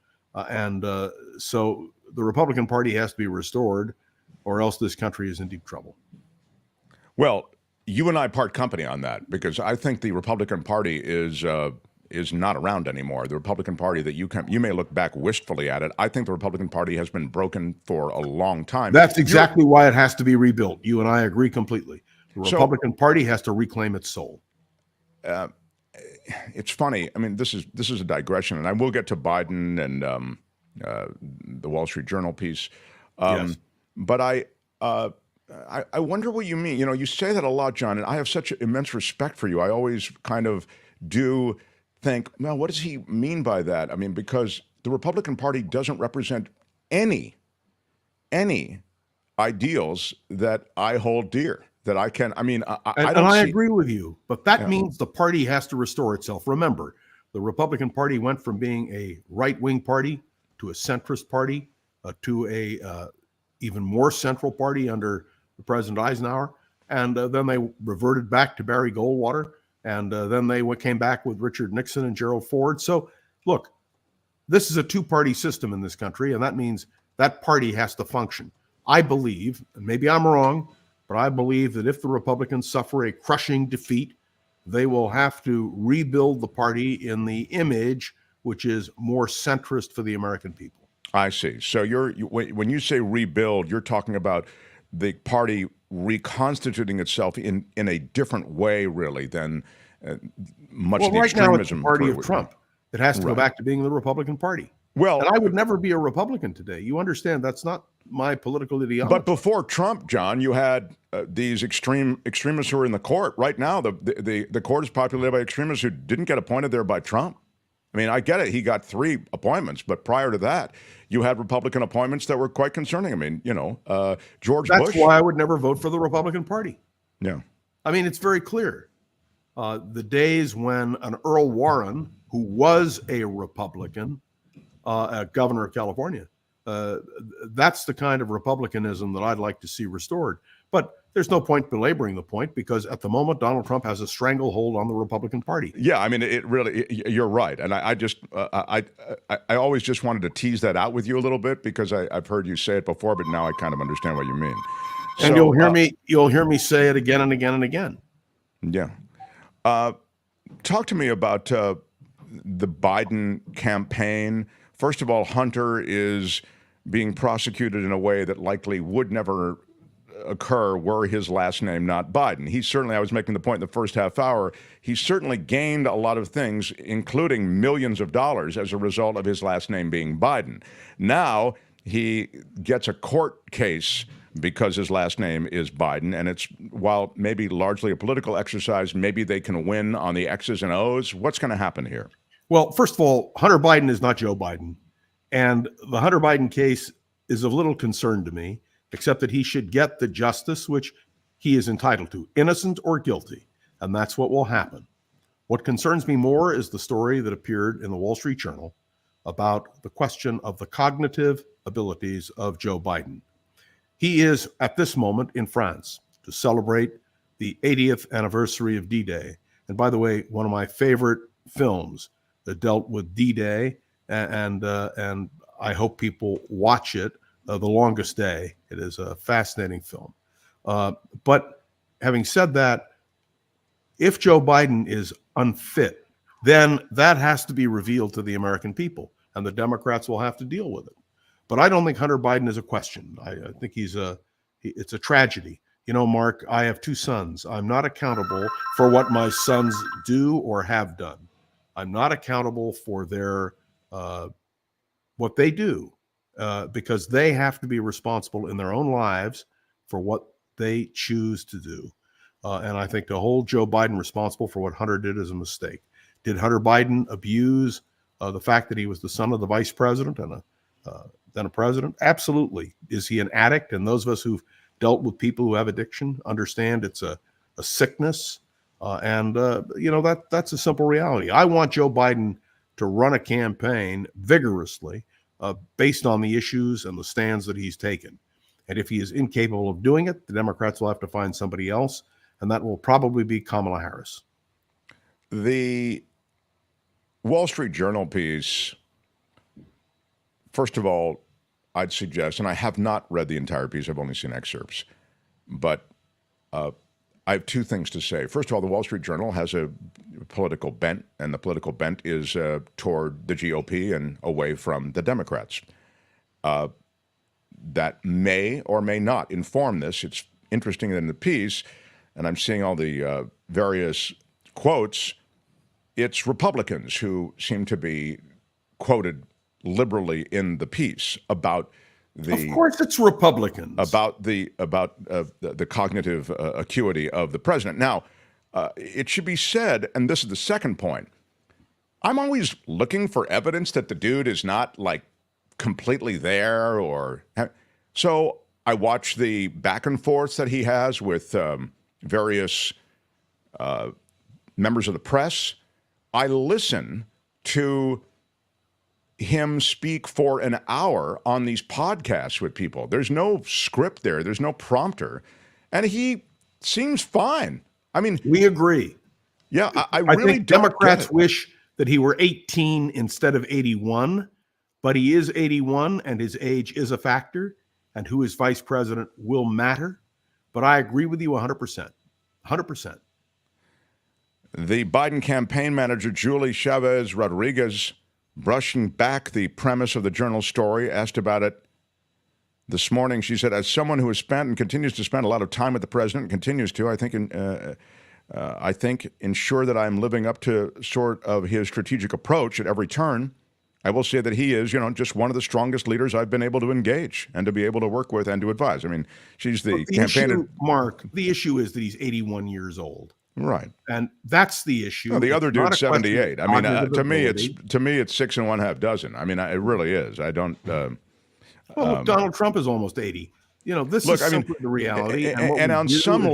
So the Republican Party has to be restored, or else this country is in deep trouble. Well, you and I part company on that, because I think the Republican Party is not around anymore. The Republican Party that you may look back wistfully at it. I think the Republican Party has been broken for a long time. That's exactly why it has to be rebuilt. You and I agree completely. The Republican Party has to reclaim its soul. It's funny. I mean, this is a digression, and I will get to Biden and the Wall Street Journal piece. Yes. But I wonder what you mean. You say that a lot, John, and I have such immense respect for you. I always kind of do think, well, what does he mean by that? I mean, because the Republican Party doesn't represent any ideals that I hold dear, that I can, I mean, I don't I see. agree with you, but that means the party has to restore itself. Remember, The Republican Party went from being a right-wing party to a centrist party to a even more central party under President Eisenhower. And then they reverted back to Barry Goldwater. And then they came back with Richard Nixon and Gerald Ford. So, look, this is a two-party system in this country, and that means that party has to function. I believe, and maybe I'm wrong, but I believe that if the Republicans suffer a crushing defeat, they will have to rebuild the party in the image which is more centrist for the American people. I see. So when you say rebuild, you're talking about the party reconstituting itself in a different way, really, than much of the right now it's extremism. the party of Trump. It has to go back to being the Republican Party. Well, and I would never be a Republican today. You understand that's not my political ideology. But before Trump, John, you had these extremists who are in the court. Right now, the court is populated by extremists who didn't get appointed there by Trump. I mean, I get it. He got 3 appointments, but prior to that, you had Republican appointments that were quite concerning. I mean, George Bush. That's why I would never vote for the Republican Party. Yeah. I mean, it's very clear. The days when an Earl Warren, who was a Republican, governor of California, that's the kind of republicanism that I'd like to see restored. But there's no point belaboring the point because at the moment, Donald Trump has a stranglehold on the Republican Party. Yeah, I mean, you're right. And I always just wanted to tease that out with you a little bit because I've heard you say it before, but now I kind of understand what you mean. And you'll hear me say it again and again and again. Yeah. Talk to me about the Biden campaign. First of all, Hunter is being prosecuted in a way that likely would never occur were his last name not Biden. He certainly, I was making the point in the first half hour, he certainly gained a lot of things, including millions of dollars as a result of his last name being Biden. Now he gets a court case because his last name is Biden, and it's, while maybe largely a political exercise, maybe they can win on the X's and O's. What's going to happen here? Well, first of all, Hunter Biden is not Joe Biden. And the Hunter Biden case is of little concern to me, except that he should get the justice which he is entitled to, innocent or guilty. And that's what will happen. What concerns me more is the story that appeared in the Wall Street Journal about the question of the cognitive abilities of Joe Biden. He is, at this moment, in France to celebrate the 80th anniversary of D-Day. And by the way, one of my favorite films that dealt with D-Day, and I hope people watch it, The Longest Day. It is a fascinating film. But having said that, if Joe Biden is unfit, then that has to be revealed to the American people, and the Democrats will have to deal with it. But I don't think Hunter Biden is a question. I think it's a tragedy. You know, Mark, I have 2 sons. I'm not accountable for what my sons do or have done. I'm not accountable for their what they do because they have to be responsible in their own lives for what they choose to do. And I think to hold Joe Biden responsible for what Hunter did is a mistake. Did Hunter Biden abuse the fact that he was the son of the vice president and then a president? Absolutely. Is he an addict? And those of us who've dealt with people who have addiction understand it's a sickness. That's a simple reality. I want Joe Biden to run a campaign vigorously based on the issues and the stands that he's taken. And if he is incapable of doing it, the Democrats will have to find somebody else, and that will probably be Kamala Harris. The Wall Street Journal piece, first of all, I'd suggest, and I have not read the entire piece, I've only seen excerpts, but I have 2 things to say. First of all, the Wall Street Journal has a political bent, and the political bent is toward the GOP and away from the Democrats. That may or may not inform this. It's interesting in the piece, and I'm seeing all the various quotes, it's Republicans who seem to be quoted liberally in the piece about the. Of course, it's Republicans about the cognitive acuity of the president. Now, it should be said, and this is the second point. I'm always looking for evidence that the dude is not like completely there, or so I watch the back and forths that he has with various members of the press. I listen to him speak for an hour on these podcasts with people. There's no script there. There's no prompter. And he seems fine. I mean, we agree. Yeah, I really think Democrats wish that he were 18 instead of 81, but he is 81 and his age is a factor, and who is vice president will matter. But I agree with you 100%. 100%. The Biden campaign manager, Julie Chavez Rodriguez, brushing back the premise of the Journal story, asked about it this morning. She said, as someone who has spent and continues to spend a lot of time with the president and continues to, I think ensure that I'm living up to sort of his strategic approach at every turn. I will say that he is, just one of the strongest leaders I've been able to engage and to be able to work with and to advise. I mean, she's the campaign. Issue, Mark, the issue is that he's 81 years old. Right. And that's the issue. No, the other dude's 78. I mean, to me, ability. it's 6 1/2 I mean, it really is. I don't. Well, Donald Trump is almost 80. This is simply the reality. And on some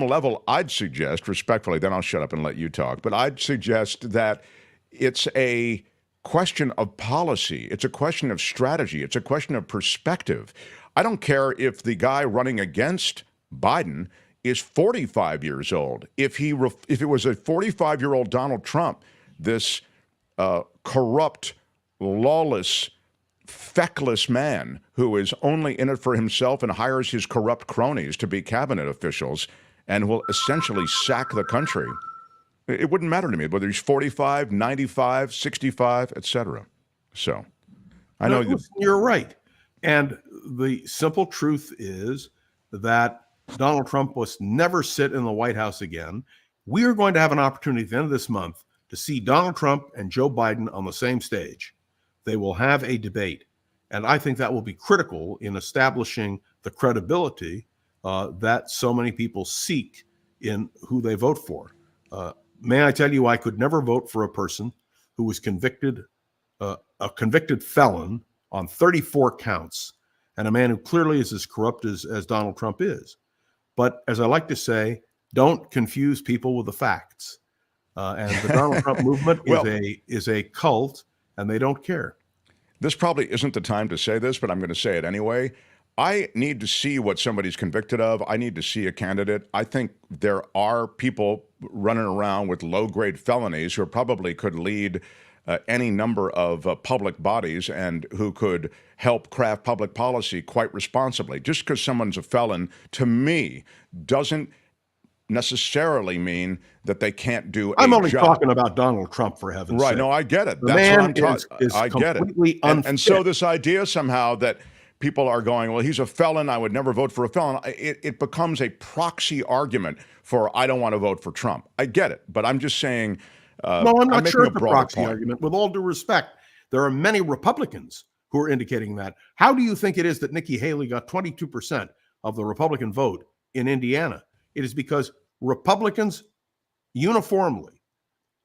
level, I'd suggest, respectfully, then I'll shut up and let you talk, but I'd suggest that it's a question of policy. It's a question of strategy. It's a question of perspective. I don't care if the guy running against Biden is 45 years old. If it was a 45-year-old Donald Trump, this corrupt, lawless, feckless man who is only in it for himself and hires his corrupt cronies to be cabinet officials and will essentially sack the country, it wouldn't matter to me whether he's 45, 95, 65, etc. So I know you're right. And the simple truth is that Donald Trump must never sit in the White House again. We are going to have an opportunity at the end of this month to see Donald Trump and Joe Biden on the same stage. They will have a debate. And I think that will be critical in establishing the credibility that so many people seek in who they vote for. May I tell you, I could never vote for a person who was convicted, a convicted felon on 34 counts, and a man who clearly is as corrupt as Donald Trump is. But as I like to say, don't confuse people with the facts. And the Donald Trump movement is a cult, and they don't care. This probably isn't the time to say this, but I'm going to say it anyway. I need to see what somebody's convicted of. I need to see a candidate. I think there are people running around with low-grade felonies who probably could lead any number of public bodies and who could help craft public policy quite responsibly. Just because someone's a felon, to me, doesn't necessarily mean that they can't do a job. I'm only talking about Donald Trump, for heaven's sake. Right, no, I get it. The That's man what I'm talking. is I get completely it. And so this idea somehow that people are going, well, he's a felon, I would never vote for a felon, it becomes a proxy argument for I don't want to vote for Trump. I get it, but I'm just saying. No, I'm not sure it's a proxy argument. With all due respect, there are many Republicans who are indicating that. How do you think it is that Nikki Haley got 22% of the Republican vote in Indiana? It is because Republicans uniformly,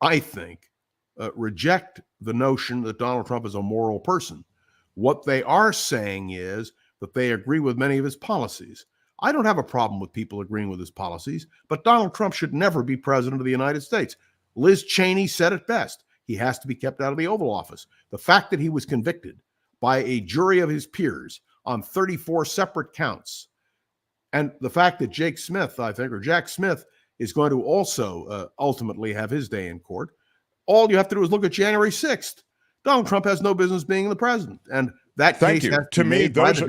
I think, reject the notion that Donald Trump is a moral person. What they are saying is that they agree with many of his policies. I don't have a problem with people agreeing with his policies, but Donald Trump should never be president of the United States. Liz Cheney said it best. He has to be kept out of the Oval Office. The fact that he was convicted by a jury of his peers on 34 separate counts, and the fact that Jack Smith is going to also ultimately have his day in court, all you have to do is look at January 6th. Donald Trump has no business being the president. And that Thank case you. has to me, those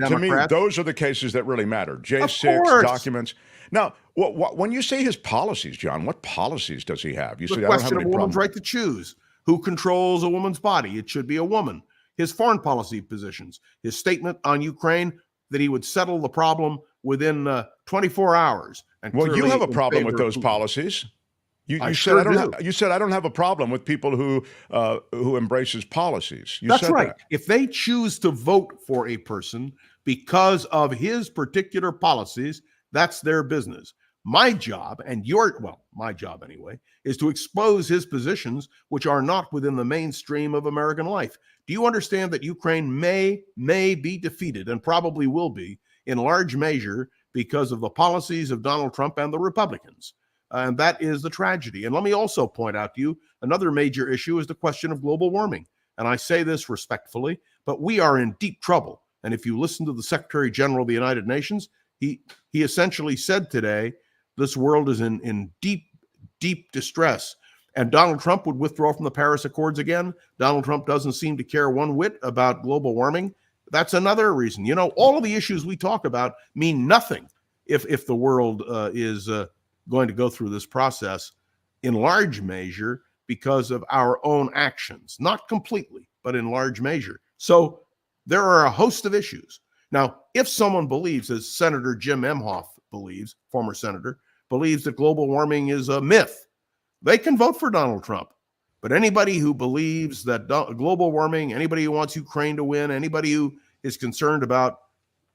are the cases that really matter. J6 documents. Now, when you say his policies, John, what policies does he have? You the say I don't question have of any a woman's problem. right to choose. Who controls a woman's body? It should be a woman. His foreign policy positions. His statement on Ukraine that he would settle the problem within 24 hours. And well, you have a problem with those policies. You said I don't have a problem with people who embrace his policies. That's right. If they choose to vote for a person because of his particular policies, that's their business. My job my job anyway, is to expose his positions, which are not within the mainstream of American life. Do you understand that Ukraine may be defeated and probably will be in large measure because of the policies of Donald Trump and the Republicans? And that is the tragedy. And let me also point out to you, another major issue is the question of global warming. And I say this respectfully, but we are in deep trouble. And if you listen to the Secretary General of the United Nations, he essentially said today, this world is in deep, deep distress. And Donald Trump would withdraw from the Paris Accords again. Donald Trump doesn't seem to care one whit about global warming. That's another reason. You know, all of the issues we talk about mean nothing if the world is going to go through this process in large measure because of our own actions. Not completely, but in large measure. So there are a host of issues. Now, if someone believes, as Senator Jim Emhoff believes, former senator, believes that global warming is a myth, they can vote for Donald Trump. But anybody who believes that global warming, anybody who wants Ukraine to win, anybody who is concerned about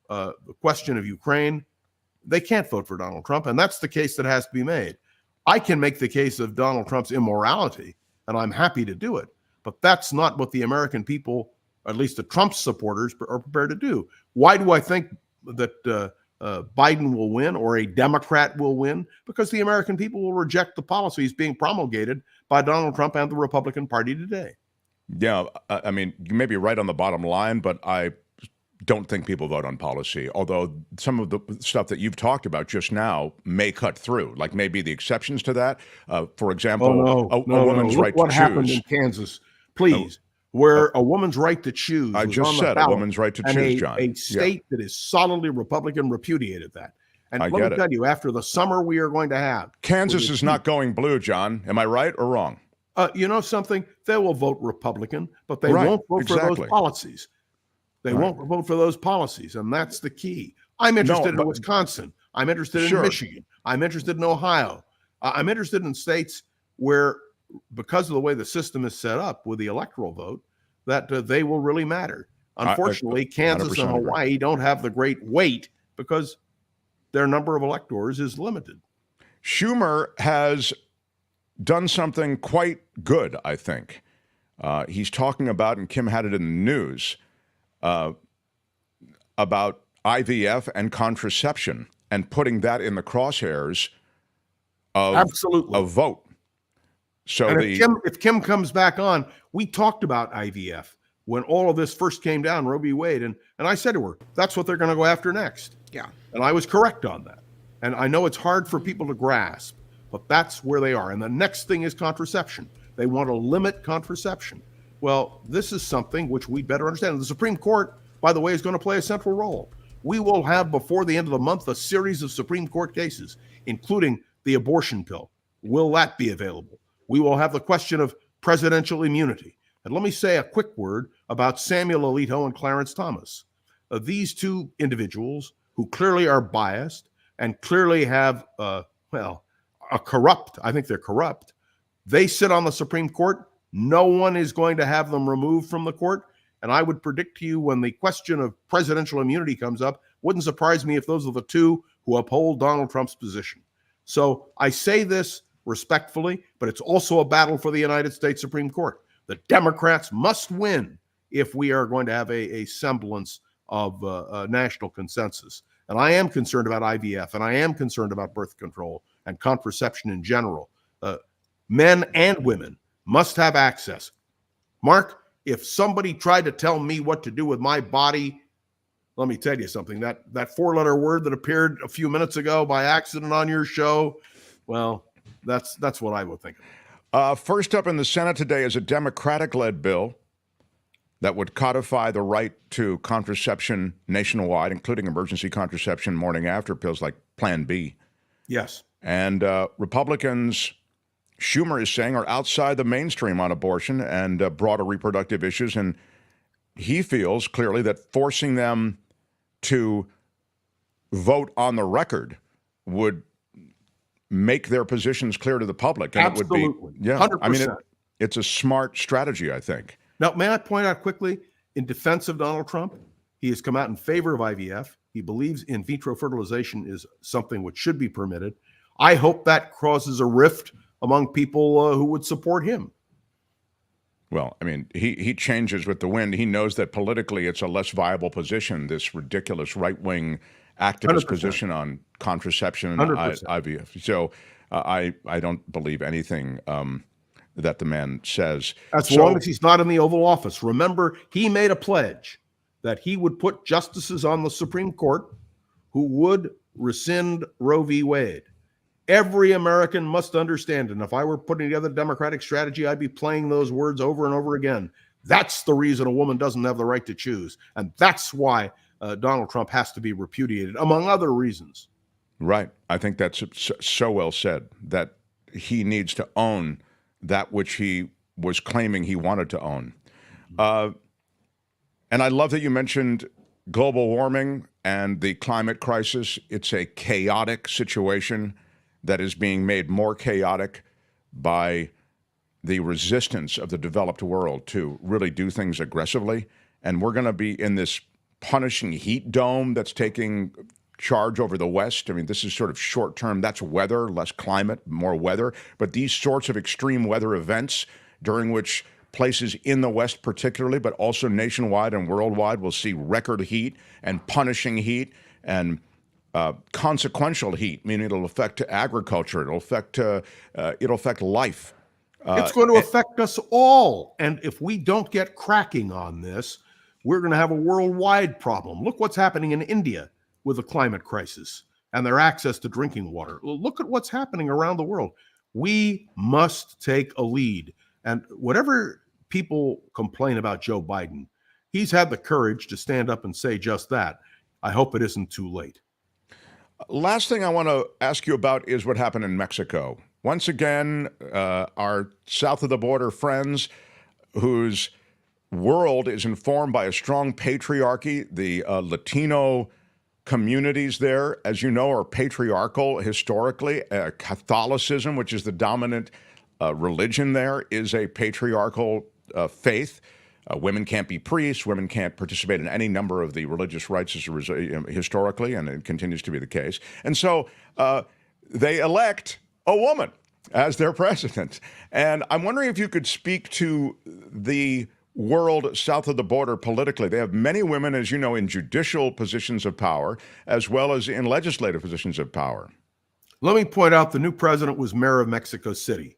the question of Ukraine, they can't vote for Donald Trump. And that's the case that has to be made. I can make the case of Donald Trump's immorality, and I'm happy to do it. But that's not what the American people, at least the Trump supporters, are prepared to do. Why do I think that Biden will win or a Democrat will win? Because the American people will reject the policies being promulgated by Donald Trump and the Republican Party today. Yeah, I mean, you may be right on the bottom line, but I don't think people vote on policy, although some of the stuff that you've talked about just now may cut through, like maybe the exceptions to that. For example, a woman's right to choose. What happened in Kansas, please, where a woman's right to choose. I just said a woman's right to choose, John. A state that is solidly Republican repudiated that. And let me tell you, after the summer we are going to have. Kansas is not going blue, John. Am I right or wrong? You know something? They will vote Republican, but they won't vote for those policies. They won't vote for those policies, and that's the key. I'm interested in Wisconsin. I'm interested in Michigan. I'm interested in Ohio. I'm interested in states where, because of the way the system is set up with the electoral vote, that they will really matter. Unfortunately, Kansas and Hawaii don't have the great weight because their number of electors is limited. Schumer has done something quite good, I think. He's talking about, and Kim had it in the news, about IVF and contraception and putting that in the crosshairs of a vote. So and if Kim comes back on, we talked about IVF when all of this first came down, Roe v. Wade, and I said to her, that's what they're going to go after next. Yeah. And I was correct on that. And I know it's hard for people to grasp, but that's where they are. And the next thing is contraception. They want to limit contraception. Well, this is something which we better understand. The Supreme Court, by the way, is going to play a central role. We will have, before the end of the month, a series of Supreme Court cases, including the abortion pill. Will that be available? We will have the question of presidential immunity. And let me say a quick word about Samuel Alito and Clarence Thomas. These two individuals who clearly are biased and clearly have, I think they're corrupt. They sit on the Supreme Court. No one is going to have them removed from the court. And I would predict to you, when the question of presidential immunity comes up, wouldn't surprise me if those are the two who uphold Donald Trump's position. So I say this respectfully, but it's also a battle for the United States Supreme Court. The Democrats must win if we are going to have a semblance of a national consensus. And I am concerned about IVF, and I am concerned about birth control and contraception in general. Men and women must have access. Mark, if somebody tried to tell me what to do with my body, let me tell you something. That four-letter word that appeared a few minutes ago by accident on your show, well, that's what I would think. First up in the Senate today is a Democratic-led bill that would codify the right to contraception nationwide, including emergency contraception morning after pills like Plan B. Yes. And Republicans, Schumer is saying, are outside the mainstream on abortion and broader reproductive issues. And he feels clearly that forcing them to vote on the record would make their positions clear to the public. And absolutely. It would be, yeah, 100%. I mean, it's a smart strategy, I think. Now, may I point out quickly, in defense of Donald Trump, he has come out in favor of IVF. He believes in vitro fertilization is something which should be permitted. I hope that causes a rift among people who would support him. Well, I mean, he changes with the wind. He knows that politically it's a less viable position, this ridiculous right-wing activist 100%. position on contraception and 100%. IVF. So I don't believe anything that the man says. As long as he's not in the Oval Office. Remember, he made a pledge that he would put justices on the Supreme Court who would rescind Roe v. Wade. Every American must understand, and if I were putting together a Democratic strategy, I'd be playing those words over and over again. That's the reason a woman doesn't have the right to choose, and that's why Donald Trump has to be repudiated, among other reasons. Right. I think that's so well said, that he needs to own that which he was claiming he wanted to own. And I love that you mentioned global warming and the climate crisis. It's a chaotic situation that is being made more chaotic by the resistance of the developed world to really do things aggressively. And we're going to be in this punishing heat dome that's taking charge over the West. I mean, this is sort of short term. That's weather, less climate, more weather. But these sorts of extreme weather events during which places in the West particularly, but also nationwide and worldwide, will see record heat and punishing heat and consequential heat, meaning it'll affect agriculture, it'll affect life. It's going to affect us all. And if we don't get cracking on this, we're going to have a worldwide problem. Look what's happening in India with the climate crisis and their access to drinking water. Look at what's happening around the world. We must take a lead. And whatever people complain about Joe Biden, he's had the courage to stand up and say just that. I hope it isn't too late. Last thing I want to ask you about is what happened in Mexico. Once again, our south of the border friends whose world is informed by a strong patriarchy, the Latino communities there, as you know, are patriarchal historically. Catholicism, which is the dominant religion there, is a patriarchal faith. Women can't be priests. Women can't participate in any number of the religious rites historically, and it continues to be the case. And so they elect a woman as their president. And I'm wondering if you could speak to the world south of the border politically. They have many women, as you know, in judicial positions of power, as well as in legislative positions of power. Let me point out the new president was mayor of Mexico City.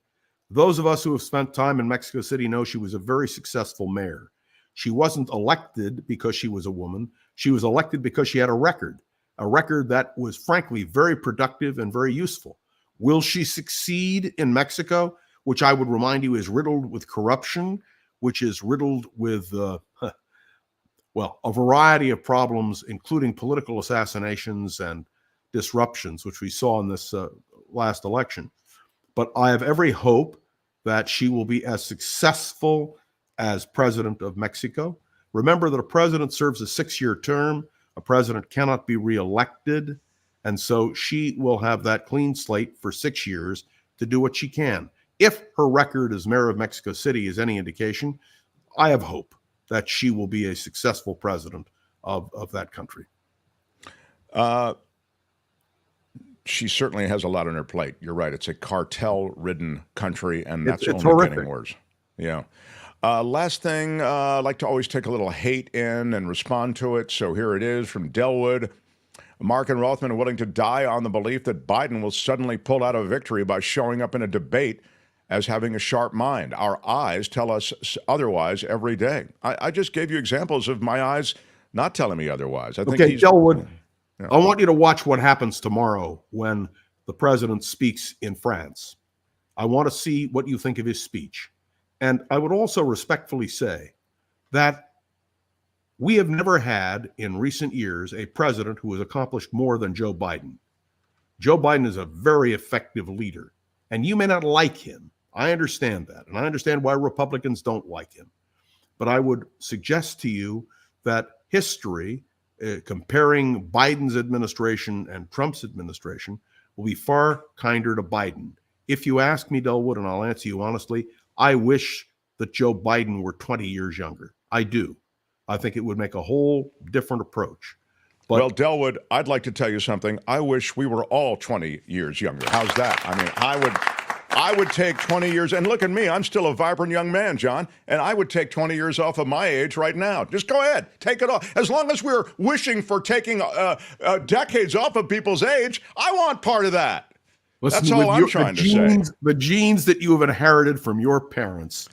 Those of us who have spent time in Mexico City know she was a very successful mayor. She wasn't elected because she was a woman. She was elected because she had a record that was frankly very productive and very useful. Will she succeed in Mexico, which I would remind you is riddled with corruption, which is riddled with, a variety of problems, including political assassinations and disruptions, which we saw in this last election. But I have every hope that she will be as successful as president of Mexico. Remember that a president serves a 6-year term. A president cannot be reelected. And so she will have that clean slate for 6 years to do what she can. If her record as mayor of Mexico City is any indication, I have hope that she will be a successful president of that country. She certainly has a lot on her plate. You're right. It's a cartel-ridden country, and that's it's only horrific. Getting worse. Yeah. Last thing, I like to always take a little hate in and respond to it. So here it is from Delwood. Mark and Rothmann are willing to die on the belief that Biden will suddenly pull out a victory by showing up in a debate as having a sharp mind. Our eyes tell us otherwise every day. I just gave you examples of my eyes not telling me otherwise. I think okay, Delwood, yeah. I want you to watch what happens tomorrow when the president speaks in France. I want to see what you think of his speech. And I would also respectfully say that we have never had in recent years a president who has accomplished more than Joe Biden. Joe Biden is a very effective leader, and you may not like him. I understand that, and I understand why Republicans don't like him. But I would suggest to you that history, comparing Biden's administration and Trump's administration, will be far kinder to Biden. If you ask me, Delwood, and I'll answer you honestly, I wish that Joe Biden were 20 years younger. I do. I think it would make a whole different approach. But, well, Delwood, I'd like to tell you something. I wish we were all 20 years younger. How's that? I mean, I would take 20 years, and look at me, I'm still a vibrant young man, John, and I would take 20 years off of my age right now. Just go ahead, take it off. As long as we're wishing for taking decades off of people's age, I want part of that. Listen, That's all I'm trying to say. The genes that you have inherited from your parents.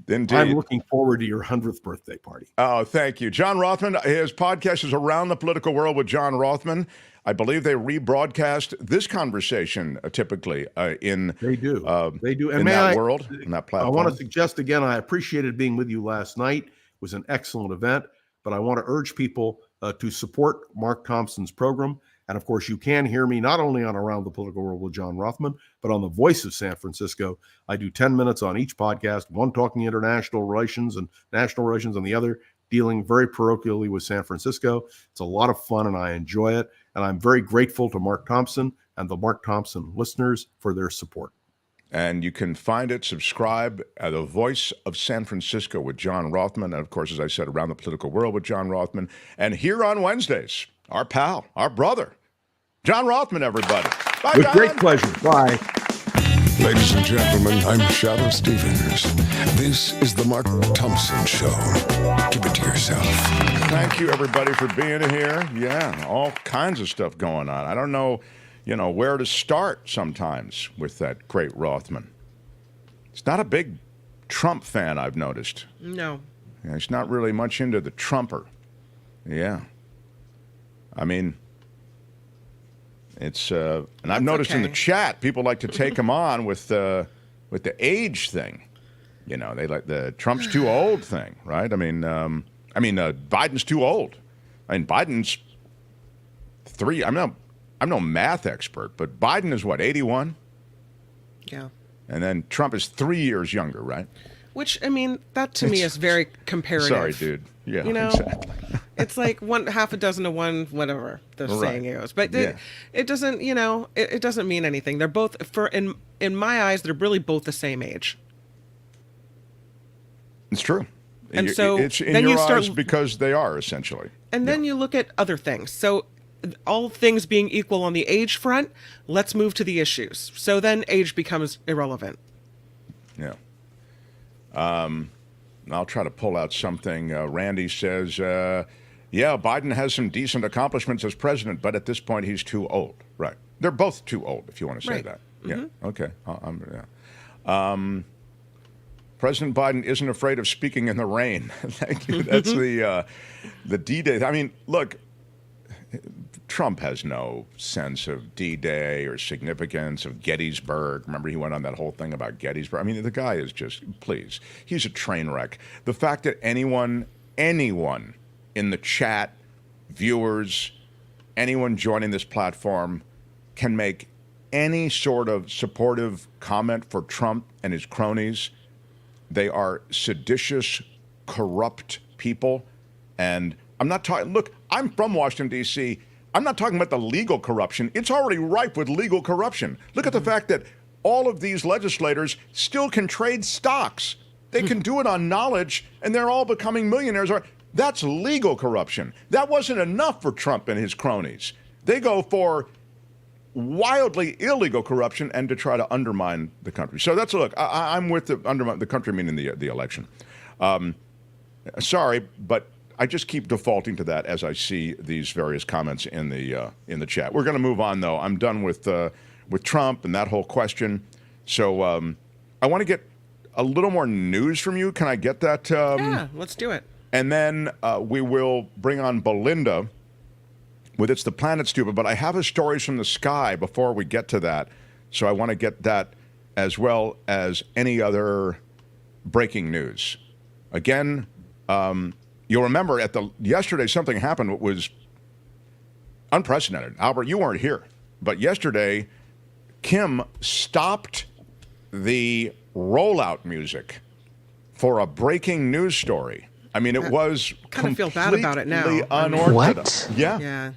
Indeed. I'm looking forward to your 100th birthday party. Oh, thank you. John Rothmann, his podcast is Around the Political World with John Rothmann. I believe they rebroadcast this conversation typically in They do. And in that world, in that platform. I want to suggest again, I appreciated being with you last night. It was an excellent event, but I want to urge people to support Mark Thompson's program. And of course, you can hear me not only on Around the Political World with John Rothmann, but on the Voice of San Francisco. I do 10 minutes on each podcast, one talking international relations and national relations, and the other dealing very parochially with San Francisco. It's a lot of fun, and I enjoy it. And I'm very grateful to Mark Thompson and the Mark Thompson listeners for their support. And you can find it, subscribe at The Voice of San Francisco with John Rothmann. And of course, as I said, Around the Political World with John Rothmann. And here on Wednesdays, our pal, our brother, John Rothmann, everybody. Bye, With John. great pleasure. Bye. Ladies and gentlemen, I'm Shadow Stevens. This is the Mark Thompson Show. Keep it to yourself. Thank you, everybody, for being here. Yeah, all kinds of stuff going on. I don't know, where to start sometimes with that great Rothmann. He's not a big Trump fan, I've noticed. No. Yeah, he's not really much into the Trumper. Yeah. I mean, it's and I've noticed in the chat people like to take him on with the age thing. They like the Trump's too old thing, right? I mean, Biden's too old. I mean, Biden's I'm no math expert, but Biden is what, 81? Yeah. And then Trump is 3 years younger, right? Which, I mean, that to me is very comparative. Sorry, dude. Yeah, exactly. It's like half a dozen to one, whatever the saying goes. But it doesn't, it doesn't mean anything. They're both, in my eyes, they're really both the same age. It's true. And so it's in then your you start, eyes because they are, essentially. And then you look at other things. So all things being equal on the age front, let's move to the issues. So then age becomes irrelevant. Yeah. I'll try to pull out something. Randy says, Biden has some decent accomplishments as president, but at this point he's too old. Right. They're both too old, if you want to say that. Mm-hmm. Yeah. Okay. President Biden isn't afraid of speaking in the rain. Thank you. That's the D-Day. I mean, look, Trump has no sense of D-Day or significance of Gettysburg. Remember, he went on that whole thing about Gettysburg. I mean, the guy is just, please, he's a train wreck. The fact that anyone in the chat, viewers, anyone joining this platform can make any sort of supportive comment for Trump and his cronies, they are seditious, corrupt people. And I'm not talking, look, I'm from Washington, D.C., I'm not talking about the legal corruption. It's already ripe with legal corruption. Look at the fact that all of these legislators still can trade stocks. They can do it on knowledge, and they're all becoming millionaires. That's legal corruption. That wasn't enough for Trump and his cronies. They go for wildly illegal corruption and to try to undermine the country. So that's, look, I'm with undermine the country, meaning the election. Sorry, but I just keep defaulting to that as I see these various comments in the chat. We're going to move on, though. I'm done with Trump and that whole question. So I want to get a little more news from you. Can I get that? Yeah, let's do it. And then we will bring on Belinda with It's the Planet Stupid. But I have a Stories from the Sky before we get to that. So I want to get that as well as any other breaking news. Again, you'll remember yesterday something happened that was unprecedented. Albert, you weren't here. But yesterday, Kim stopped the rollout music for a breaking news story. I mean, it was kind of feel bad about it now. Unorthodox. What? Yeah.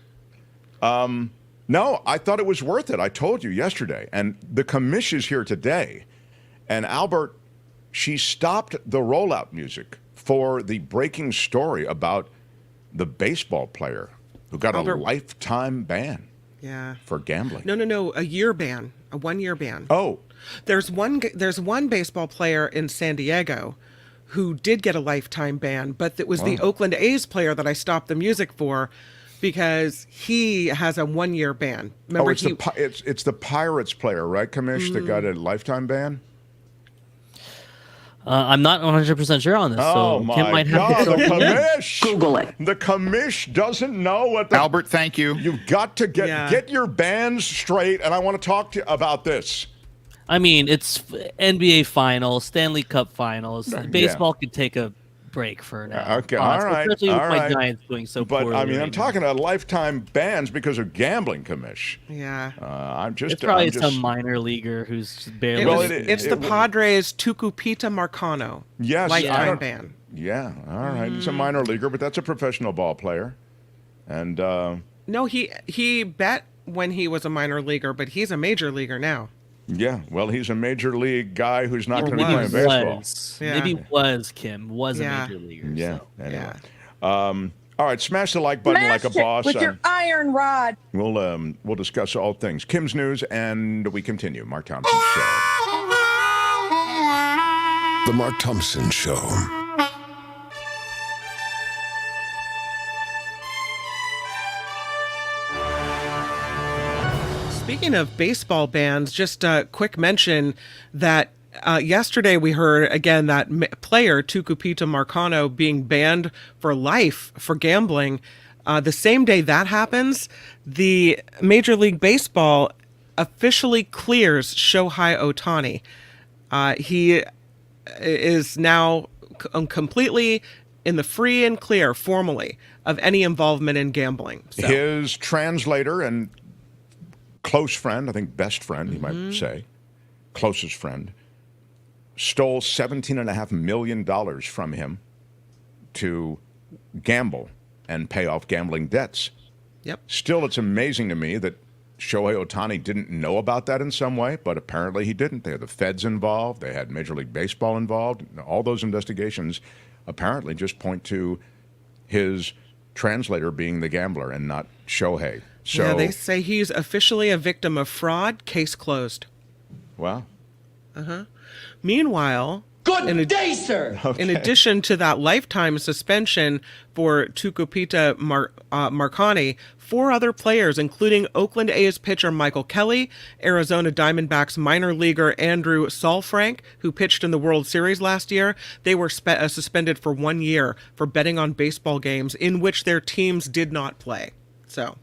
No, I thought it was worth it. I told you yesterday. And the commission's here today. And Albert, she stopped the rollout music for the breaking story about the baseball player who got a lifetime ban for gambling. No, a year ban, a 1 year ban. Oh. There's one baseball player in San Diego who did get a lifetime ban, but it was the Oakland A's player that I stopped the music for because he has a 1-year ban. Remember, it's the Pirates player, right, Kamish, that got a lifetime ban? I'm not 100% sure on this, Oh so my Kim might have God, to the commish! Google it. The commish doesn't know what the... Albert, thank you. You've got to get your bans straight, and I want to talk to you about this. I mean, it's NBA Finals, Stanley Cup Finals. Baseball could take a break for now. Okay, all right. Especially with my right. Giants doing so poorly. But, I mean, I'm right talking about lifetime bans because of gambling, commish. Yeah. It's probably some minor leaguer who's barely... It's the Padres' Tucupita Marcano. Yes. Lifetime ban. Yeah, all right. He's a minor leaguer, but that's a professional ball player. And... No, he bet when he was a minor leaguer, but he's a major leaguer now. Yeah, well, he's a major league guy who's not going to be playing baseball. Maybe was a major leaguer. Yeah. So. Anyway. All right, smash the like button like a boss. With your iron rod. We'll discuss all things. Kim's News, and we continue. Mark Thompson Show. The Mark Thompson Show. Speaking of baseball bans, just a quick mention that yesterday we heard again that player Tucupita Marcano being banned for life for gambling. The same day that happens, the Major League Baseball officially clears Shohei Ohtani. He is now completely in the free and clear formally of any involvement in gambling. So. His translator and close friend, I think best friend, you might say, closest friend, stole $17.5 million from him to gamble and pay off gambling debts. Yep. Still, it's amazing to me that Shohei Ohtani didn't know about that in some way, but apparently he didn't. They had the feds involved. They had Major League Baseball involved. All those investigations apparently just point to his translator being the gambler and not Shohei. So, yeah, they say he's officially a victim of fraud. Case closed. Wow. Meanwhile, Good day, sir. In addition to that lifetime suspension for Tucupita Marcani, 4 other players, including Oakland A's pitcher Michael Kelly, Arizona Diamondbacks minor leaguer Andrew Saalfrank, who pitched in the World Series last year, they were suspended for 1 year for betting on baseball games in which their teams did not play. So,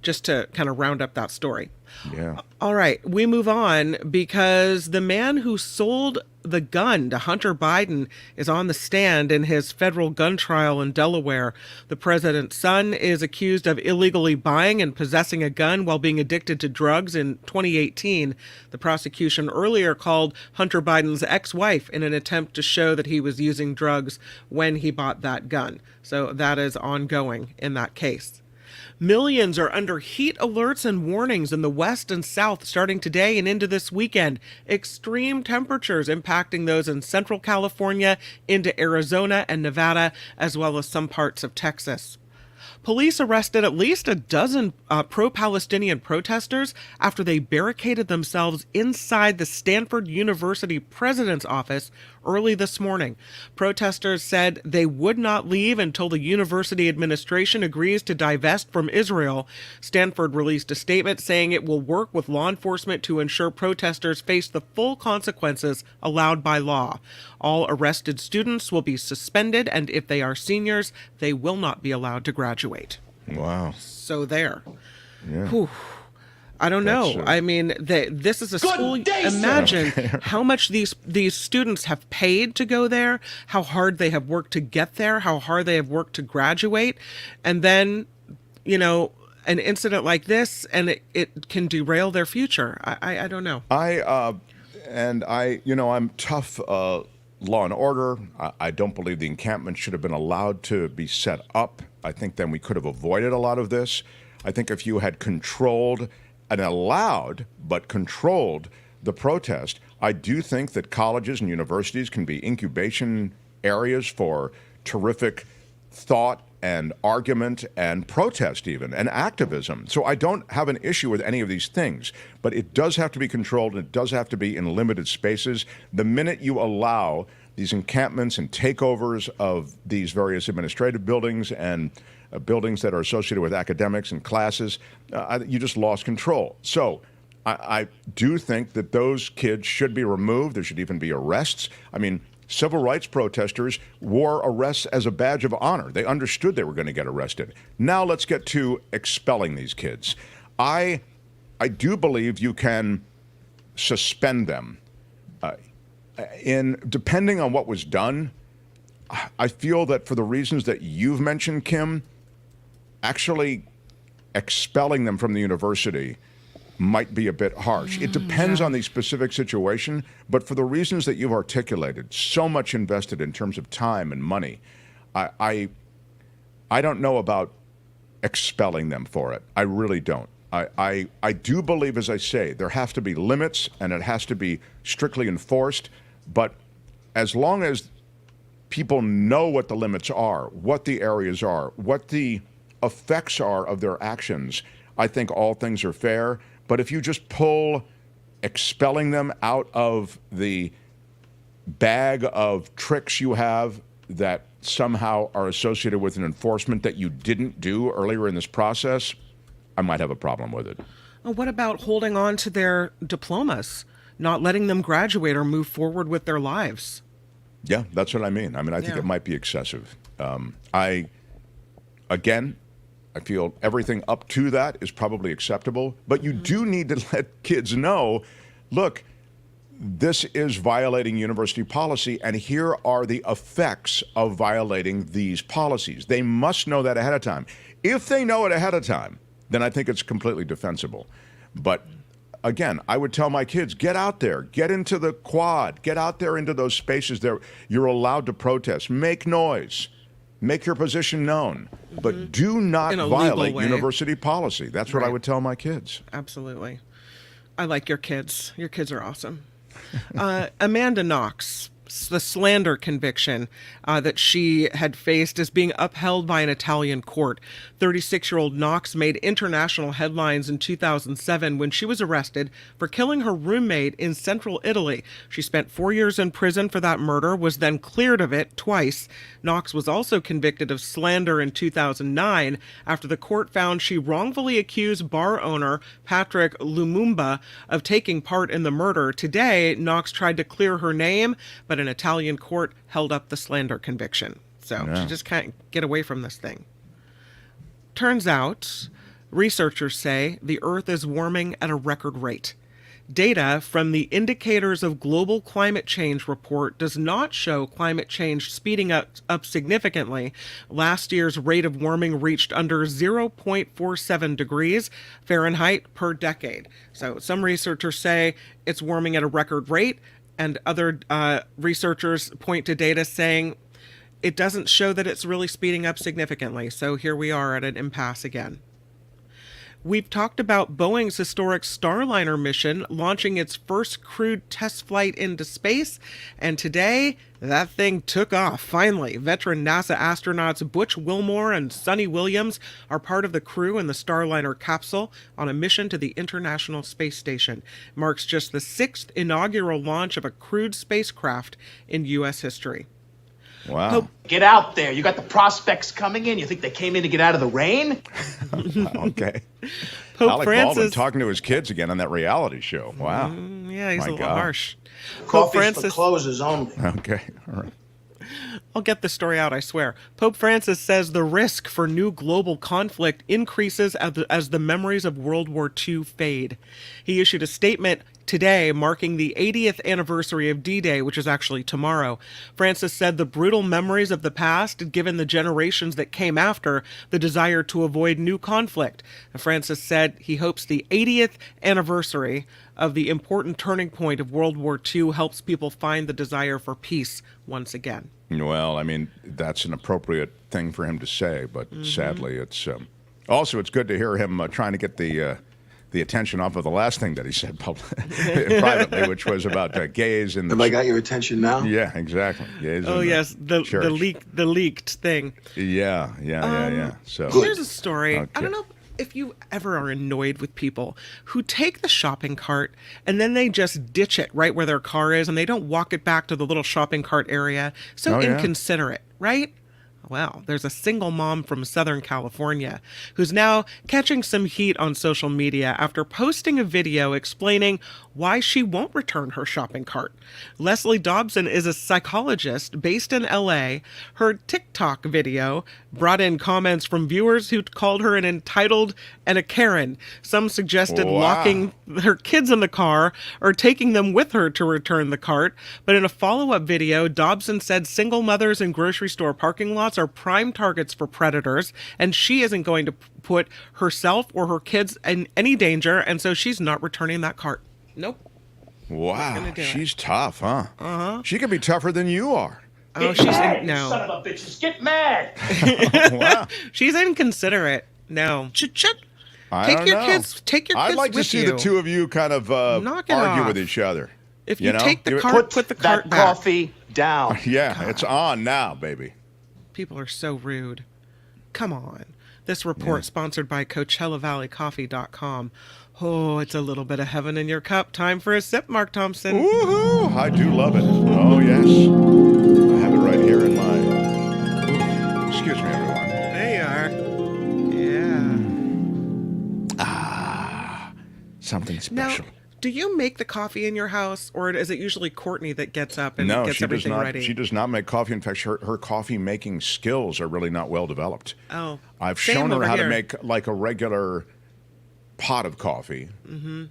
just to kind of round up that story. Yeah. All right, we move on because the man who sold the gun to Hunter Biden is on the stand in his federal gun trial in Delaware. The president's son is accused of illegally buying and possessing a gun while being addicted to drugs in 2018. The prosecution earlier called Hunter Biden's ex-wife in an attempt to show that he was using drugs when he bought that gun. So that is ongoing in that case. Millions are under heat alerts and warnings in the West and South starting today and into this weekend. Extreme temperatures impacting those in Central California into Arizona and Nevada, as well as some parts of Texas. Police arrested at least a dozen pro-Palestinian protesters after they barricaded themselves inside the Stanford University president's office early this morning. Protesters said they would not leave until the university administration agrees to divest from Israel. Stanford released a statement saying it will work with law enforcement to ensure protesters face the full consequences allowed by law. All arrested students will be suspended, and if they are seniors, they will not be allowed to graduate. Wow. So there. Yeah. Whew. I don't know. I mean, this is a school. Imagine how much these students have paid to go there, how hard they have worked to get there, how hard they have worked to graduate. And then, you know, an incident like this, and it can derail their future. I don't know. I'm tough law and order. I don't believe the encampment should have been allowed to be set up. I think then we could have avoided a lot of this. I think if you had controlled and allowed, but controlled the protest, I do think that colleges and universities can be incubation areas for terrific thought and argument and protest even, and activism. So I don't have an issue with any of these things, but it does have to be controlled and it does have to be in limited spaces. The minute you allow these encampments and takeovers of these various administrative buildings and buildings that are associated with academics and classes. You just lost control. So I do think that those kids should be removed. There should even be arrests. I mean, civil rights protesters wore arrests as a badge of honor. They understood they were going to get arrested. Now let's get to expelling these kids. I do believe you can suspend them. Depending on what was done, I feel that for the reasons that you've mentioned, Kim, actually expelling them from the university might be a bit harsh. It depends on the specific situation, but for the reasons that you've articulated, so much invested in terms of time and money, I don't know about expelling them for it. I really don't. I do believe, as I say, there have to be limits and it has to be strictly enforced, but as long as people know what the limits are, what the areas are, what the effects are of their actions, I think all things are fair. But if you just pull expelling them out of the bag of tricks you have that somehow are associated with an enforcement that you didn't do earlier in this process, I might have a problem with it. Well, what about holding on to their diplomas, not letting them graduate or move forward with their lives? Yeah, that's what I mean. I think it might be excessive. I feel everything up to that is probably acceptable, but you do need to let kids know, look, this is violating university policy, and here are the effects of violating these policies. They must know that ahead of time. If they know it ahead of time, then I think it's completely defensible. But again, I would tell my kids, get out there, get into the quad, get out there into those spaces there you're allowed to protest, make noise. Make your position known, but do not violate university policy. That's what I would tell my kids. Absolutely. I like your kids. Your kids are awesome. Amanda Knox, the slander conviction that she had faced is being upheld by an Italian court. 36-year-old Knox made international headlines in 2007 when she was arrested for killing her roommate in central Italy. She spent 4 years in prison for that murder, was then cleared of it twice. Knox was also convicted of slander in 2009 after the court found she wrongfully accused bar owner Patrick Lumumba of taking part in the murder. Today, Knox tried to clear her name, but an Italian court held up the slander conviction. So she just can't get away from this thing. Turns out, researchers say the Earth is warming at a record rate. Data from the Indicators of Global Climate Change report does not show climate change speeding up significantly. Last year's rate of warming reached under 0.47 degrees Fahrenheit per decade. So some researchers say it's warming at a record rate, and other researchers point to data saying it doesn't show that it's really speeding up significantly. So here we are at an impasse again. We've talked about Boeing's historic Starliner mission launching its first crewed test flight into space, and today that thing took off. Finally, veteran NASA astronauts Butch Wilmore and Sonny Williams are part of the crew in the Starliner capsule on a mission to the International Space Station. It marks just the 6th inaugural launch of a crewed spacecraft in U.S. history. Wow. Get out there. You got the prospects coming in. You think they came in to get out of the rain? Okay. Pope Alec Francis Baldwin talking to his kids again on that reality show. Wow. Yeah, he's a little harsh. Coffee's Francis, for closers only. Okay. All right. I'll get the story out, I swear. Pope Francis says the risk for new global conflict increases as the memories of World War II fade. He issued a statement today marking the 80th anniversary of D-Day, which is actually tomorrow. Francis said the brutal memories of the past had given the generations that came after the desire to avoid new conflict. Francis said he hopes the 80th anniversary of the important turning point of World War II helps people find the desire for peace once again. Well, I mean, that's an appropriate thing for him to say, but sadly, it's also it's good to hear him trying to get the attention off of the last thing that he said privately, which was about gays and. Have I got your attention now? Yeah, exactly. Gays yes, the leaked thing. Yeah. So here's a story. Okay. I don't know if you ever are annoyed with people who take the shopping cart and then they just ditch it right where their car is and they don't walk it back to the little shopping cart area. So inconsiderate, right? Well, there's a single mom from Southern California who's now catching some heat on social media after posting a video explaining why she won't return her shopping cart. Leslie Dobson is a psychologist based in LA. Her TikTok video brought in comments from viewers who called her an entitled and a Karen. Some suggested locking her kids in the car or taking them with her to return the cart. But in a follow-up video, Dobson said single mothers in grocery store parking lots are prime targets for predators, and she isn't going to put herself or her kids in any danger, and so she's not returning that cart. Nope. Wow, she's tough, huh? Uh-huh. She could be tougher than you are. Oh, she's mad, no. You son of a bitches, get mad! Wow. She's inconsiderate. No. I don't know. Take your kids I'd like to with see you. the two of you kind of Knock it argue off. with each other. If you know? take the cart, put the cart back. Coffee down. Yeah, God. it's on now, baby. People are so rude. Come on. This report sponsored by CoachellaValleyCoffee.com. Oh, it's a little bit of heaven in your cup. Time for a sip, Mark Thompson. Woohoo! I do love it. Oh, yes. I have it right here in my... Ooh, excuse me, everyone. There you are. Yeah. Something special. Now, do you make the coffee in your house, or is it usually Courtney that gets up and No, gets she does everything not. ready? She does not make coffee. In fact, her coffee making skills are really not well developed. Oh, I've same shown her over how here. to make like a regular pot of coffee, but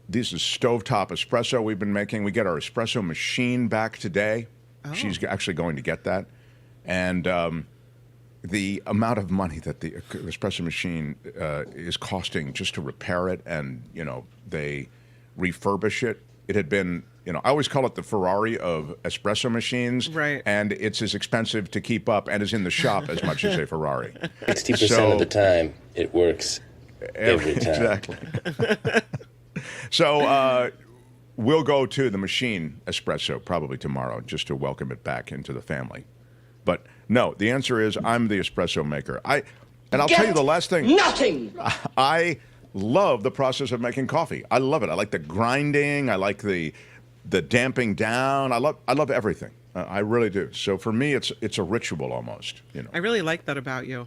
this is stovetop espresso we've been making. We get our espresso machine back today. Oh. She's actually going to get that, and the amount of money that the espresso machine is costing just to repair it, and they refurbish it. It had been, I always call it the Ferrari of espresso machines, right? And it's as expensive to keep up and is in the shop as much as a Ferrari. 60% of the time, it works every time. Exactly. So we'll go to the machine espresso probably tomorrow just to welcome it back into the family. But no, the answer is I'm the espresso maker. I'll tell you the last thing. Nothing. I love the process of making coffee. I love it. I like the grinding. I like the damping down. I love everything. I really do. So for me, it's a ritual almost. I really like that about you.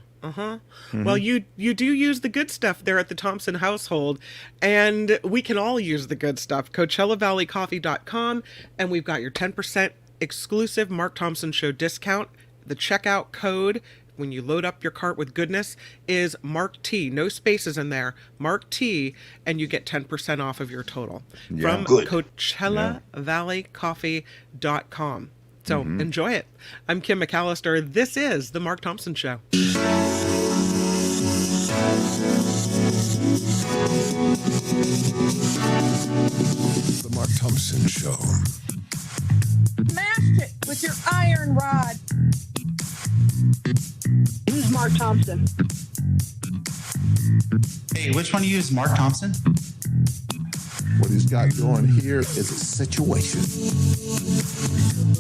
Well, you do use the good stuff there at the Thompson household, and we can all use the good stuff. CoachellaValleyCoffee.com, and we've got your 10% exclusive Mark Thompson Show discount. The checkout code when you load up your cart with goodness is Mark T. No spaces in there. Mark T, and you get 10% off of your total from CoachellaValleyCoffee.com. So enjoy it. I'm Kim McAllister. This is The Mark Thompson Show. The Mark Thompson Show. Smash it with your iron rod. Who's Mark Thompson? Hey, which one of you is Mark Thompson? What he's got going here is a situation.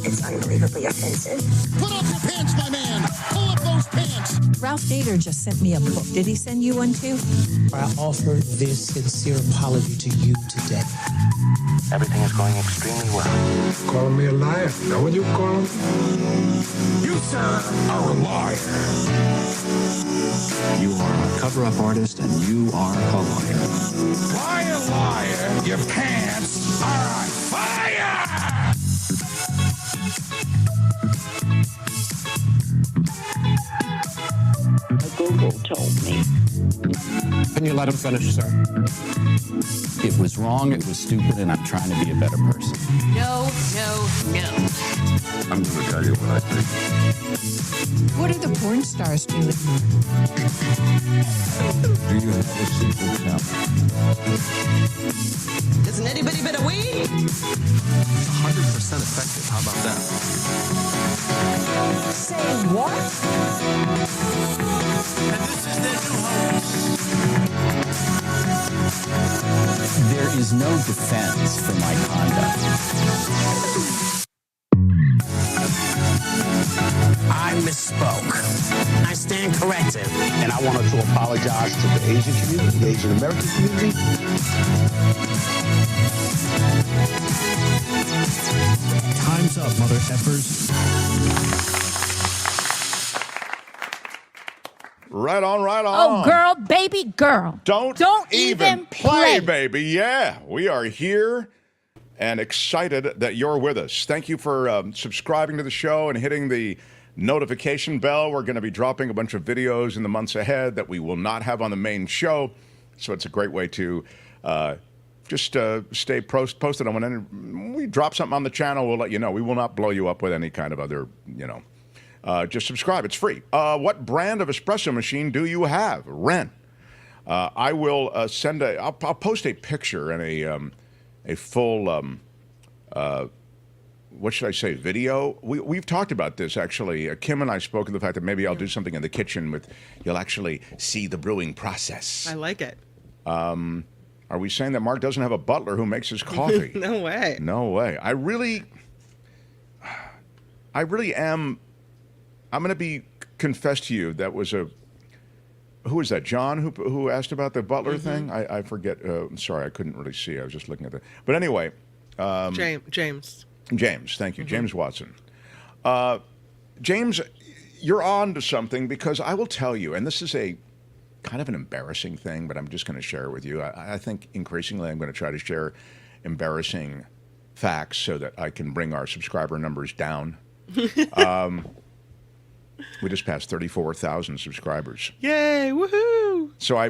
It's unbelievably offensive. Put up your pants, my man. Pull up those pants. Ralph Nader just sent me a book. Did he send you one too? I offer this sincere apology to you today. Everything is going extremely well. Calling me a liar? You know what you call him? You, sir, are a liar. You are a cover-up artist, and you are a liar. Liar, liar, your pants are on fire! Google told me. Can you let him finish, sir? It was wrong, it was stupid, and I'm trying to be a better person. No. I'm going to tell you what I think. What are the porn stars doing? Do you have a secret now? Isn't anybody but a weed? 100% effective. How about that? Say what? And this is their new host. There is no defense for my conduct. I misspoke. I stand corrected. And I wanted to apologize to the Asian community, the Asian American community. Time's up, mother effers. Right on, right on. Oh, girl, baby, girl. Don't even play, baby. Yeah, we are here and excited that you're with us. Thank you for subscribing to the show and hitting the notification bell. We're going to be dropping a bunch of videos in the months ahead that we will not have on the main show. So it's a great way to just stay posted on when we drop something on the channel. We'll let you know. We will not blow you up with any kind of other, just subscribe. It's free. What brand of espresso machine do you have? Ren. I will I'll post a picture and a full, what should I say, video. We've talked about this, actually. Kim and I spoke of the fact that maybe I'll do something in the kitchen you'll actually see the brewing process. I like it. Are we saying that Mark doesn't have a butler who makes his coffee? No way. No way. I really am. I'm going to confess to you, that was who was that? John who asked about the butler thing? I forget. I'm sorry, I couldn't really see. I was just looking at that. But anyway. James. James, thank you. James Watson. James, you're on to something, because I will tell you, and this is a kind of an embarrassing thing, but I'm just going to share it with you. I think increasingly I'm going to try to share embarrassing facts so that I can bring our subscriber numbers down. We just passed 34,000 subscribers. Yay, woohoo! So I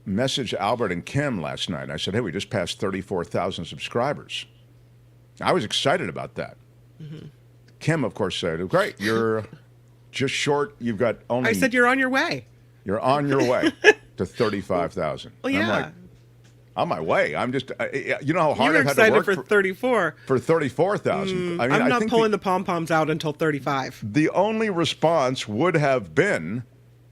messaged Albert and Kim last night. I said, hey, we just passed 34,000 subscribers. I was excited about that. Kim, of course, said, great, you're just short. You've got only... I said, you're on your way. You're on your way to 35,000. Well, yeah. I'm like, on my way. I'm just, you know how hard I've had to work for 34. For 34,000. I'm not pulling the pom-poms out until 35. The only response would have been,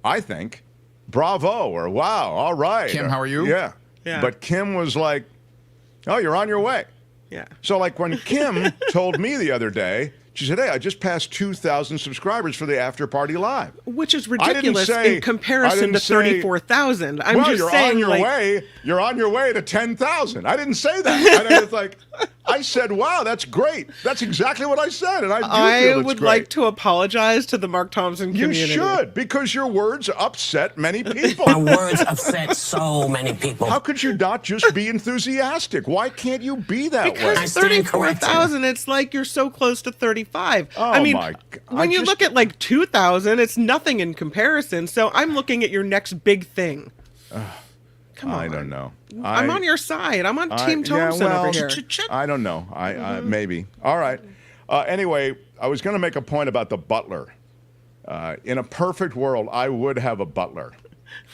I think, bravo, or wow, all right. Kim, how are you? Yeah. But Kim was like, oh, you're on your way. Yeah. So like when Kim told me the other day, she said, hey, I just passed 2,000 subscribers for the After Party Live. Which is ridiculous in comparison to 34,000. I'm just you're saying, on your way. You're on your way to 10,000. I didn't say that. And it's like, I said, wow, that's great. That's exactly what I said. And I would like to apologize to the Mark Thompson community. You should, because your words upset many people. My words upset so many people. How could you not just be enthusiastic? Why can't you be that way? Because 34,000, it's like you're so close to 35. Oh, I mean, my God. When you look at like 2,000, it's nothing in comparison. So I'm looking at your next big thing. Come on. I don't know. I'm on your side. I'm on Team Thompson over here. I don't know. Maybe. All right. Anyway, I was going to make a point about the butler. In a perfect world, I would have a butler.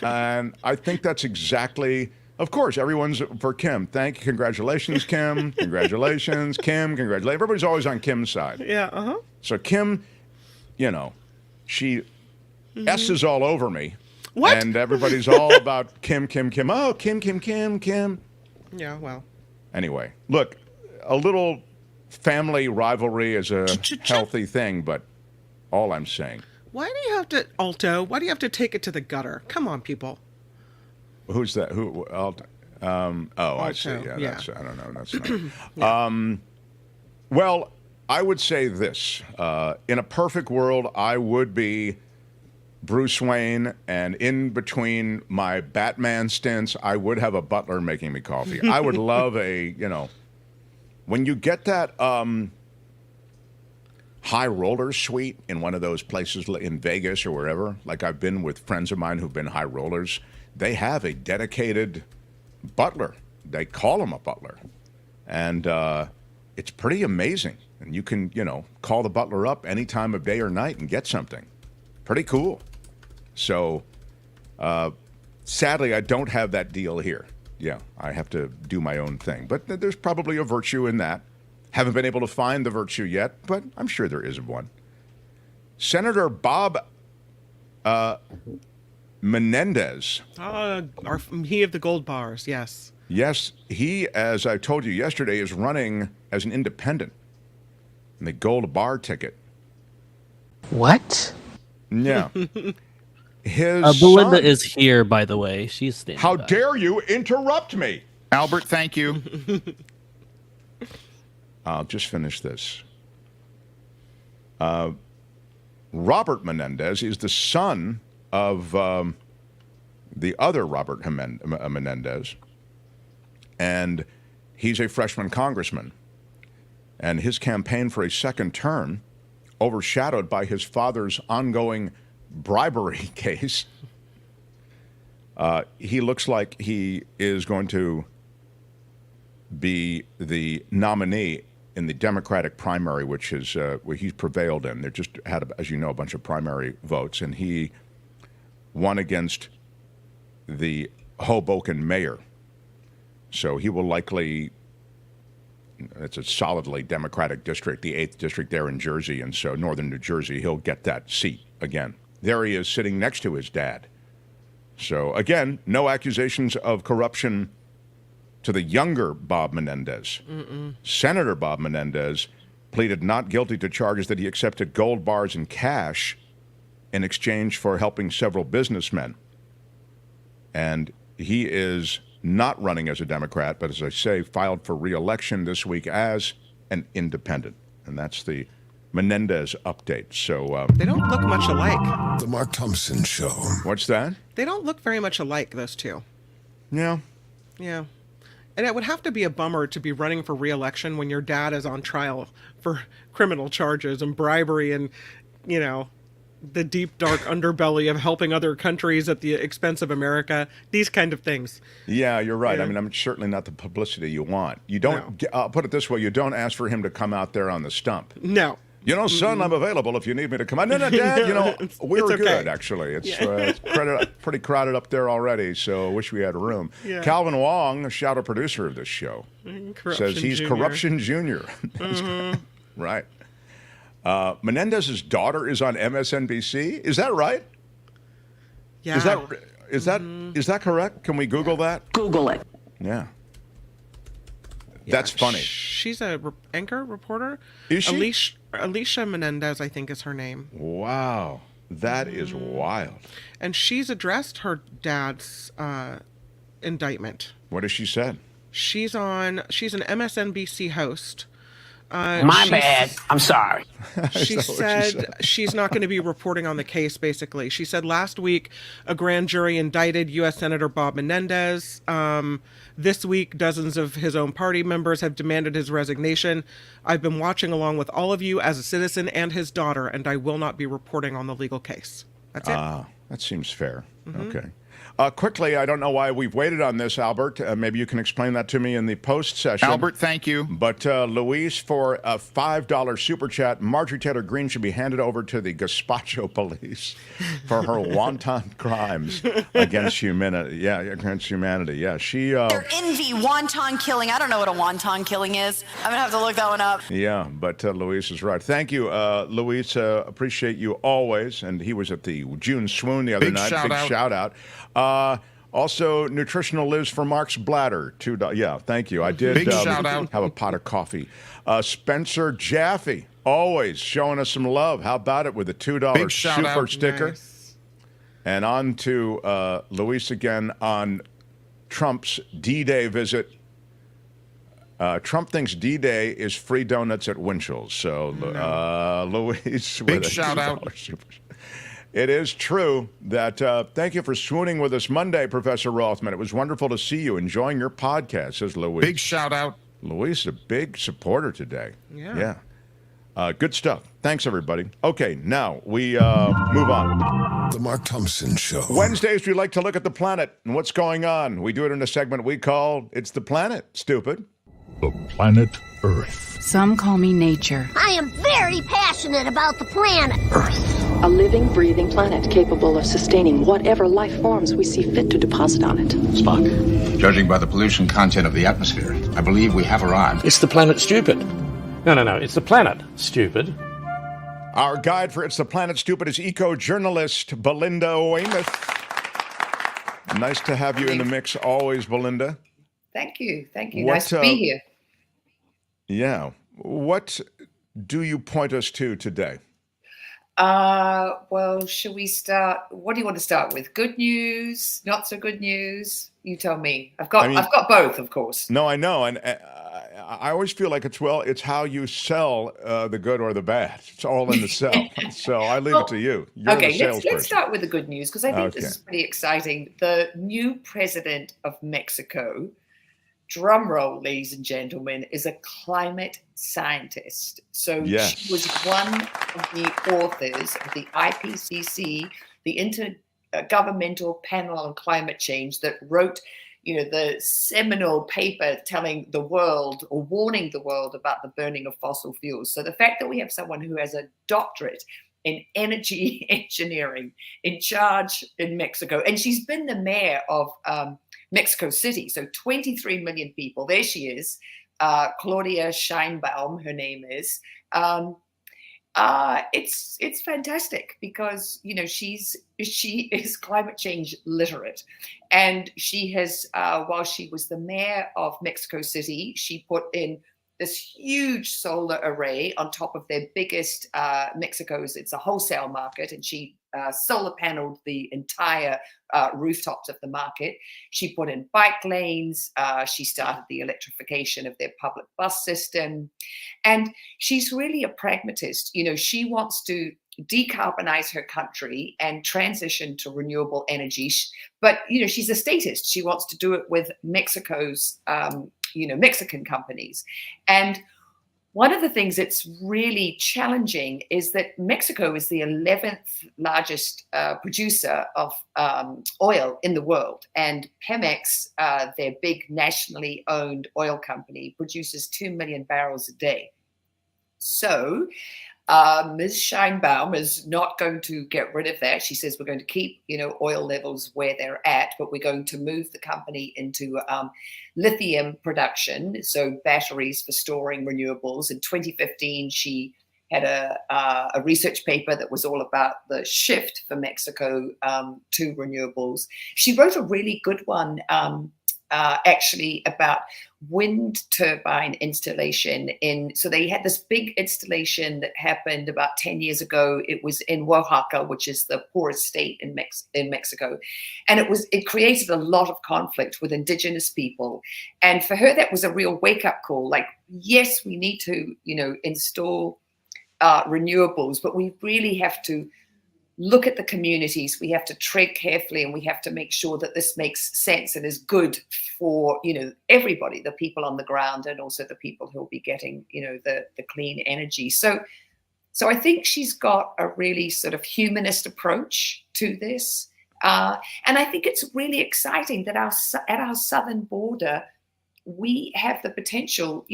And I think that's exactly... Of course, everyone's for Kim. Congratulations, Kim. Congratulations, Kim. Congratulations. Everybody's always on Kim's side. Yeah, So Kim, she S's all over me. What? And everybody's all about Kim. Oh, Kim. Yeah, well. Anyway, look, a little family rivalry is a healthy thing, but all I'm saying. Why do you have to take it to the gutter? Come on, people. Who's that? Who? Alto. I see. Yeah. I don't know. That's not. Well, I would say this. In a perfect world, I would be Bruce Wayne, and in between my Batman stints, I would have a butler making me coffee. I would love when you get that high roller suite in one of those places in Vegas or wherever, like I've been with friends of mine who've been high rollers, they have a dedicated butler. They call him a butler. And it's pretty amazing. And you can, call the butler up any time of day or night and get something. Pretty cool. So, sadly, I don't have that deal here. Yeah, I have to do my own thing. But there's probably a virtue in that. Haven't been able to find the virtue yet, but I'm sure there is one. Senator Bob Menendez. He of the gold bars, yes. Yes, he, as I told you yesterday, is running as an independent in the gold bar ticket. What? Yeah. Belinda is here, by the way. She's standing How by. dare you interrupt me? Albert, thank you. I'll just finish this. Robert Menendez is the son of the other Robert Menendez, and he's a freshman congressman. And his campaign for a second term, overshadowed by his father's ongoing bribery case, he looks like he is going to be the nominee in the Democratic primary, which is where he's prevailed in. They just had, as you know, a bunch of primary votes, and he won against the Hoboken mayor. So he will likely, it's a solidly Democratic district, the 8th district there in Jersey, and so northern New Jersey, he'll get that seat again. There he is sitting next to his dad. So again, no accusations of corruption to the younger Bob Menendez. Senator Bob Menendez pleaded not guilty to charges that he accepted gold bars and cash in exchange for helping several businessmen. And he is not running as a Democrat, but as I say, filed for re-election this week as an independent. And that's the Menendez update. So they don't look much alike. The Mark Thompson Show. What's that? They don't look very much alike, those two. Yeah. Yeah. And it would have to be a bummer to be running for re-election when your dad is on trial for criminal charges and bribery and, you know, the deep, dark underbelly of helping other countries at the expense of America. These kind of things. Yeah, you're right. Yeah. I mean, I'm certainly not the publicity you want. You don't, I'll put it this way, you don't ask for him to come out there on the stump. No. You know, son, I'm available if you need me to come out. No, Dad, you know, we're okay. good, actually. It's pretty crowded up there already, so I wish we had room. Yeah. Calvin Wong, a shadow producer of this show, says he's Corruption Junior. Right. Menendez's daughter is on MSNBC. Is that right? Yeah. Is that correct? Can we Google that? Google it. Yeah. That's funny. She's a anchor reporter. Is she? Alicia Menendez, I think, is her name. Wow. That is wild. And she's addressed her dad's indictment. What has she said? She's an MSNBC host. My bad. I'm sorry. She said she's not going to be reporting on the case, basically. She said last week a grand jury indicted U.S. Senator Bob Menendez. This week, dozens of his own party members have demanded his resignation. I've been watching along with all of you as a citizen and his daughter, and I will not be reporting on the legal case. That's it. That seems fair. Okay. Quickly, I don't know why we've waited on this, Albert. Maybe you can explain that to me in the post session. Albert, thank you. But Luis, for a $5 super chat, Marjorie Taylor Greene should be handed over to the Gazpacho police for her wanton crimes against humanity. Yeah, against humanity. Yeah, she. Their envy, wonton killing. I don't know what a wonton killing is. I'm gonna have to look that one up. Yeah, but Luis is right. Thank you, Luis. Appreciate you always. And he was at the June swoon the other night. Big shout out. Also, Nutritional Lives for Mark's bladder. $2. Yeah, thank you. I did Big shout out. Have a pot of coffee. Spencer Jaffe, always showing us some love. How about it with a $2 super sticker? Nice. And on to Luis again on Trump's D-Day visit. Trump thinks D-Day is free donuts at Winchell's. So, Luis, big shout out. It is true that, thank you for swooning with us Monday, Professor Rothmann. It was wonderful to see you enjoying your podcast, says Luis. Big shout out. Luis is a big supporter today. Yeah. Good stuff. Thanks, everybody. Okay, now we move on. The Mark Thompson Show. Wednesdays, we like to look at the planet and what's going on. We do it in a segment we call It's the Planet, Stupid. The planet Earth. Some call me nature. I am very passionate about the planet Earth. A living, breathing planet capable of sustaining whatever life forms we see fit to deposit on it. Spock, judging by the pollution content of the atmosphere, I believe we have arrived. It's the planet, stupid. No. It's the planet, stupid. Our guide for It's the Planet, Stupid is eco-journalist Belinda Waymouth. Nice to have you in the mix always, Belinda. Thank you. Nice to be here. Yeah. What do you point us to today? Well, shall we start? What do you want to start with? Good news, not so good news? You tell me. I've got both, of course. No, I know, and I always feel like it's how you sell the good or the bad. It's all in the sell. So I leave it to you. You're the Okay, salesperson. let's start with the good news, because I think this is pretty exciting. The new president of Mexico, drum roll, ladies and gentlemen, is a climate scientist. So she was one of the authors of the IPCC, the Intergovernmental Panel on Climate Change, that wrote, the seminal paper telling the world, or warning the world, about the burning of fossil fuels. So the fact that we have someone who has a doctorate in energy engineering in charge in Mexico, and she's been the mayor of Mexico City, so 23 million people. There she is, Claudia Sheinbaum, her name is. It's fantastic because she is climate change literate, and she has while she was the mayor of Mexico City, she put in this huge solar array on top of their biggest Mexico's. It's a wholesale market, and she solar paneled the entire rooftops of the market. She put in bike lanes. She started the electrification of their public bus system. And she's really a pragmatist. She wants to decarbonize her country and transition to renewable energy. But, she's a statist. She wants to do it with Mexico's, Mexican companies. And one of the things that's really challenging is that Mexico is the 11th largest producer of oil in the world. And Pemex, their big nationally owned oil company, produces 2 million barrels a day. So Ms. Sheinbaum is not going to get rid of that. She says we're going to keep, oil levels where they're at, but we're going to move the company into lithium production, so batteries for storing renewables. In 2015, she had a research paper that was all about the shift for Mexico to renewables. She wrote a really good one actually about wind turbine installation so they had this big installation that happened about 10 years ago. It was in Oaxaca, which is the poorest state in Mexico. And it created a lot of conflict with indigenous people. And for her, that was a real wake-up call. Like, yes, we need to, install renewables, but we really have to look at the communities. We have to tread carefully, and we have to make sure that this makes sense and is good for, everybody, the people on the ground, and also the people who will be getting, the clean energy. So I think she's got a really sort of humanist approach to this. And I think it's really exciting that at our southern border, we have the potential,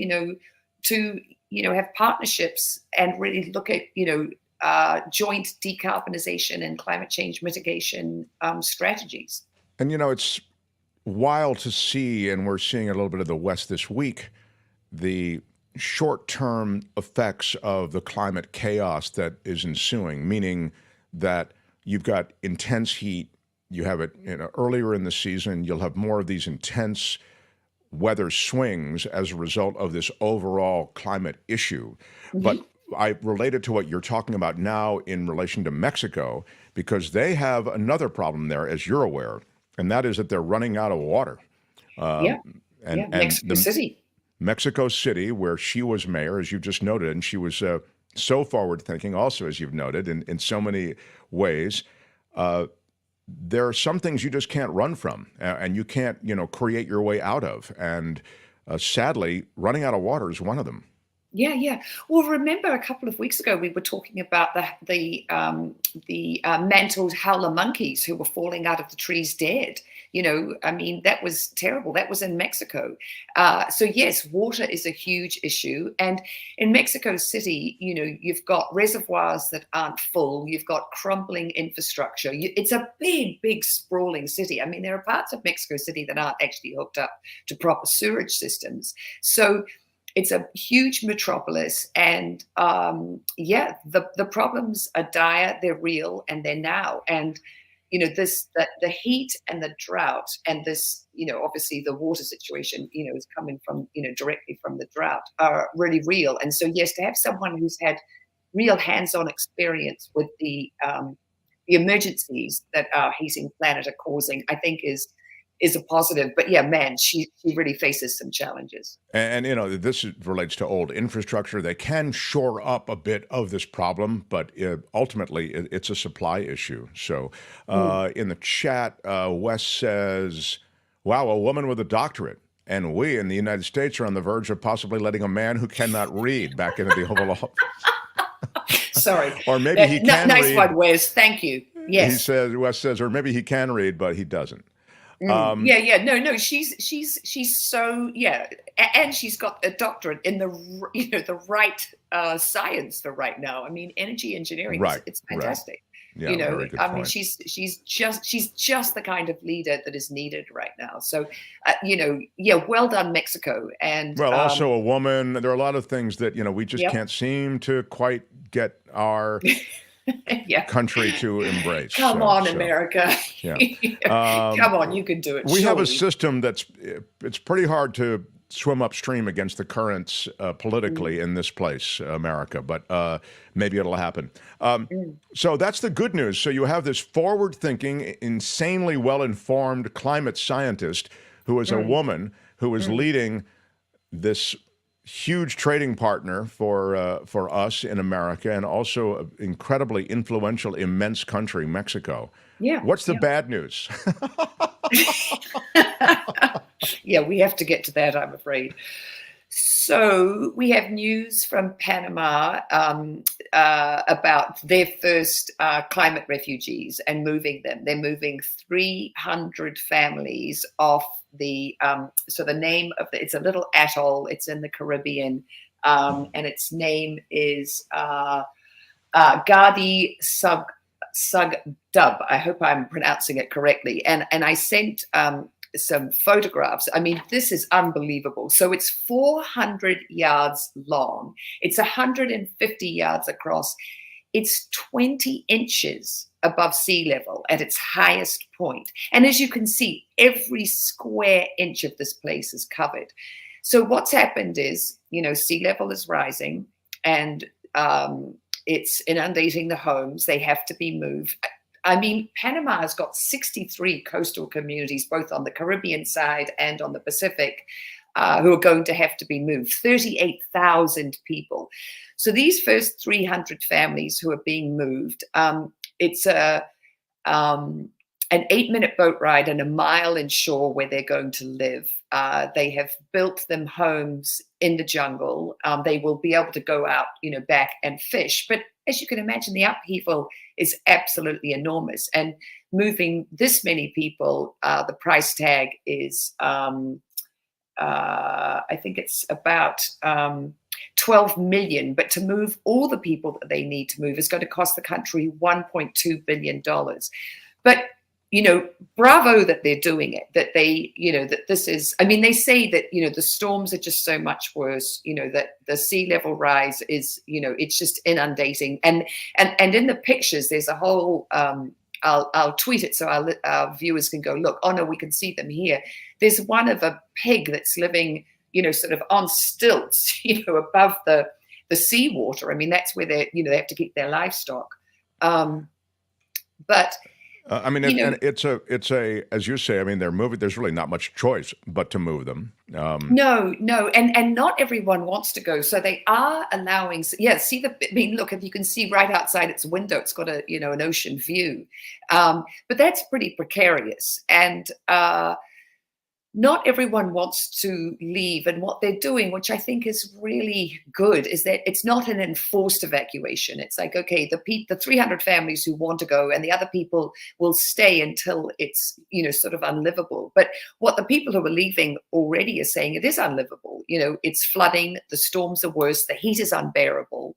to, have partnerships and really look at, joint decarbonization and climate change mitigation strategies. And, it's wild to see, and we're seeing a little bit of the West this week, the short-term effects of the climate chaos that is ensuing, meaning that you've got intense heat, you have it earlier in the season, you'll have more of these intense weather swings as a result of this overall climate issue. Mm-hmm. But I relate it to what you're talking about now in relation to Mexico, because they have another problem there, as you're aware, and that is that they're running out of water. Mexico City. Mexico City, where she was mayor, as you just noted, and she was so forward-thinking also, as you've noted, in so many ways. There are some things you just can't run from, and you can't, create your way out of. And sadly, running out of water is one of them. Yeah. Well, remember a couple of weeks ago we were talking about the mantled howler monkeys who were falling out of the trees dead. That was terrible. That was in Mexico. So yes, water is a huge issue. And in Mexico City, you've got reservoirs that aren't full. You've got crumbling infrastructure. It's a big, sprawling city. There are parts of Mexico City that aren't actually hooked up to proper sewage systems. So it's a huge metropolis, and the problems are dire, they're real, and they're now. And the heat and the drought, and this, obviously the water situation, is coming from, directly from the drought, are really real. And so yes, to have someone who's had real hands-on experience with the emergencies that our heating planet are causing, I think is is a positive. But yeah, man, she really faces some challenges. And this relates to old infrastructure. They can shore up a bit of this problem, but ultimately it's a supply issue. So in the chat, Wes says, wow, a woman with a doctorate. And we in the United States are on the verge of possibly letting a man who cannot read back into the Oval Office. Sorry. Or maybe he can nice read. one, Wes. Thank you. Yes. Wes says, or maybe he can read, but he doesn't. No, she's so, and she's got a doctorate in the right science for right now. I mean, energy engineering, right, it's fantastic. Right. Yeah, very good point. mean, she's just the kind of leader that is needed right now. So, well done, Mexico. And also a woman. There are a lot of things that we just can't seem to quite get our country to embrace. Come on, America. Yeah. Come on, you can do it. We have a system it's pretty hard to swim upstream against the currents politically in this place, America, but maybe it'll happen. So that's the good news. So you have this forward-thinking, insanely well-informed climate scientist who is a woman who is leading this huge trading partner for us in America, and also an incredibly influential, immense country, Mexico. Yeah. What's the bad news? Yeah, we have to get to that, I'm afraid. So we have news from Panama about their first climate refugees and moving them. They're moving 300 families off the, so the name of it's a little atoll. It's in the Caribbean, and its name is Gadi Sugdub. I hope I'm pronouncing it correctly. And I sent some photographs. I mean, this is unbelievable. So it's 400 yards long. It's 150 yards across. It's 20 inches above sea level at its highest point. And as you can see, every square inch of this place is covered. So what's happened is, sea level is rising, and it's inundating the homes. They have to be moved. I mean, Panama has got 63 coastal communities, both on the Caribbean side and on the Pacific, who are going to have to be moved, 38,000 people. So these first 300 families who are being moved, it's an 8-minute boat ride and a mile inshore where they're going to live. They have built them homes in the jungle. They will be able to go out, back and fish. But as you can imagine, the upheaval is absolutely enormous. And moving this many people, the price tag is, I think it's about 12 million. But to move all the people that they need to move is going to cost the country $1.2 billion. But bravo that they're doing it, that they, that this is, I mean, they say that, the storms are just so much worse, that the sea level rise is, it's just inundating. And in the pictures, there's a whole, I'll tweet it so our viewers can go look. Oh no, we can see them here. There's one of a pig that's living, sort of on stilts, above the seawater. I mean, that's where they have to keep their livestock. But I mean, it's a, as you say, I mean, they're moving. There's really not much choice but to move them. No, and not everyone wants to go. So they are allowing. Yeah, look, if you can see right outside its window, it's got a an ocean view, but that's pretty precarious. And not everyone wants to leave. And what they're doing, which I think is really good, is that it's not an enforced evacuation. It's like, okay, the 300 families who want to go and the other people will stay until it's, sort of unlivable. But what the people who are leaving already are saying, it is unlivable. It's flooding, the storms are worse, the heat is unbearable.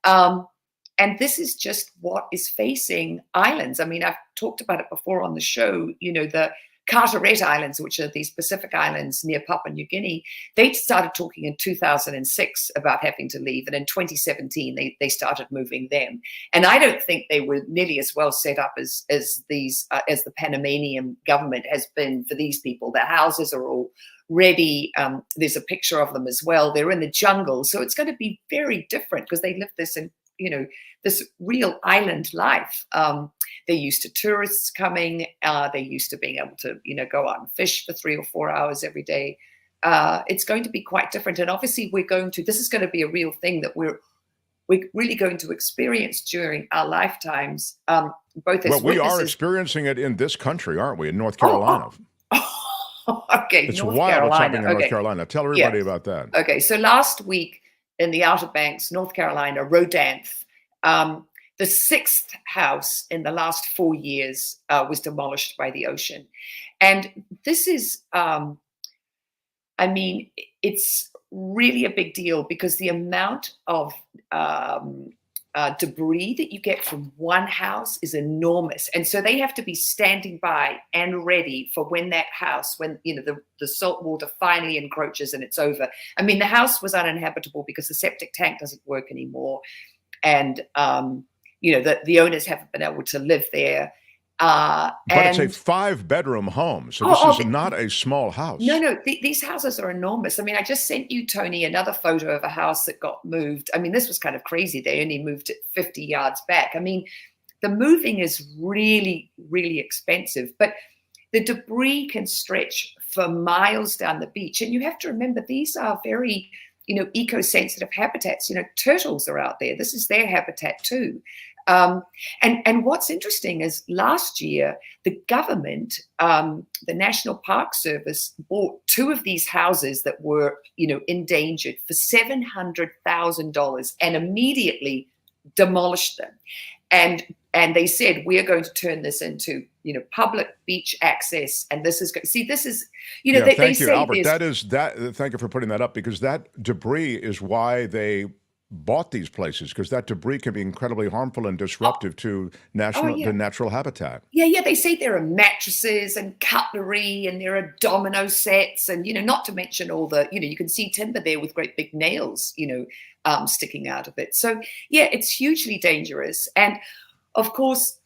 And this is just what is facing islands. I mean, I've talked about it before on the show, the Carteret Islands, which are these Pacific islands near Papua New Guinea, they started talking in 2006 about having to leave. And in 2017, they started moving them. And I don't think they were nearly as well set up as the Panamanian government has been for these people. Their houses are all ready. There's a picture of them as well. They're in the jungle. So it's going to be very different because they live this this real island life. They're used to tourists coming. They're used to being able to, go out and fish for 3 or 4 hours every day. It's going to be quite different. And obviously this is going to be a real thing that we're really going to experience during our lifetimes, both as Well, we are witnesses. experiencing it in this country, aren't we? In North Carolina. Okay, It's North wild Carolina. what's happening in North Okay. Carolina. Tell everybody about that. Okay, so last week in the Outer Banks, North Carolina, Rodanthe, the 6th house in the last 4 years was demolished by the ocean. And this is, it's really a big deal because the amount of debris that you get from one house is enormous. And so they have to be standing by and ready for when that house, when the salt water finally encroaches and it's over. I mean, the house was uninhabitable because the septic tank doesn't work anymore. And, the owners haven't been able to live there. But it's a 5-bedroom home, so this is not a small house. No, these houses are enormous. I mean, I just sent you, Tony, another photo of a house that got moved. I mean, this was kind of crazy. They only moved it 50 yards back. I mean, the moving is really, really expensive, but the debris can stretch for miles down the beach. And you have to remember, these are very, eco-sensitive habitats. Turtles are out there. This is their habitat too. And what's interesting is last year, the government, the National Park Service, bought 2 of these houses that were, endangered for $700,000 and immediately demolished them. And they said, we are going to turn this into, public beach access. And this is, Thank you, Albert. Thank you for putting that up, because that debris is why they bought these places, because that debris can be incredibly harmful and disruptive to the natural habitat. Yeah. They say there are mattresses and cutlery and there are domino sets and, not to mention all the, you can see timber there with great big nails, sticking out of it. So, yeah, it's hugely dangerous. And of course,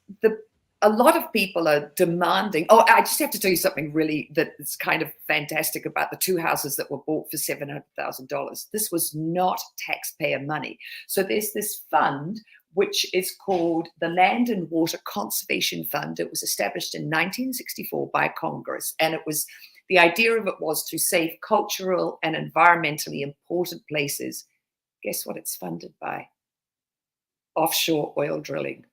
a lot of people are demanding. Oh, I just have to tell you something really that is kind of fantastic about the 2 houses that were bought for $700,000. This was not taxpayer money. So there's this fund, which is called the Land and Water Conservation Fund. It was established in 1964 by Congress. And the idea of it was to save cultural and environmentally important places. Guess what it's funded by? Offshore oil drilling.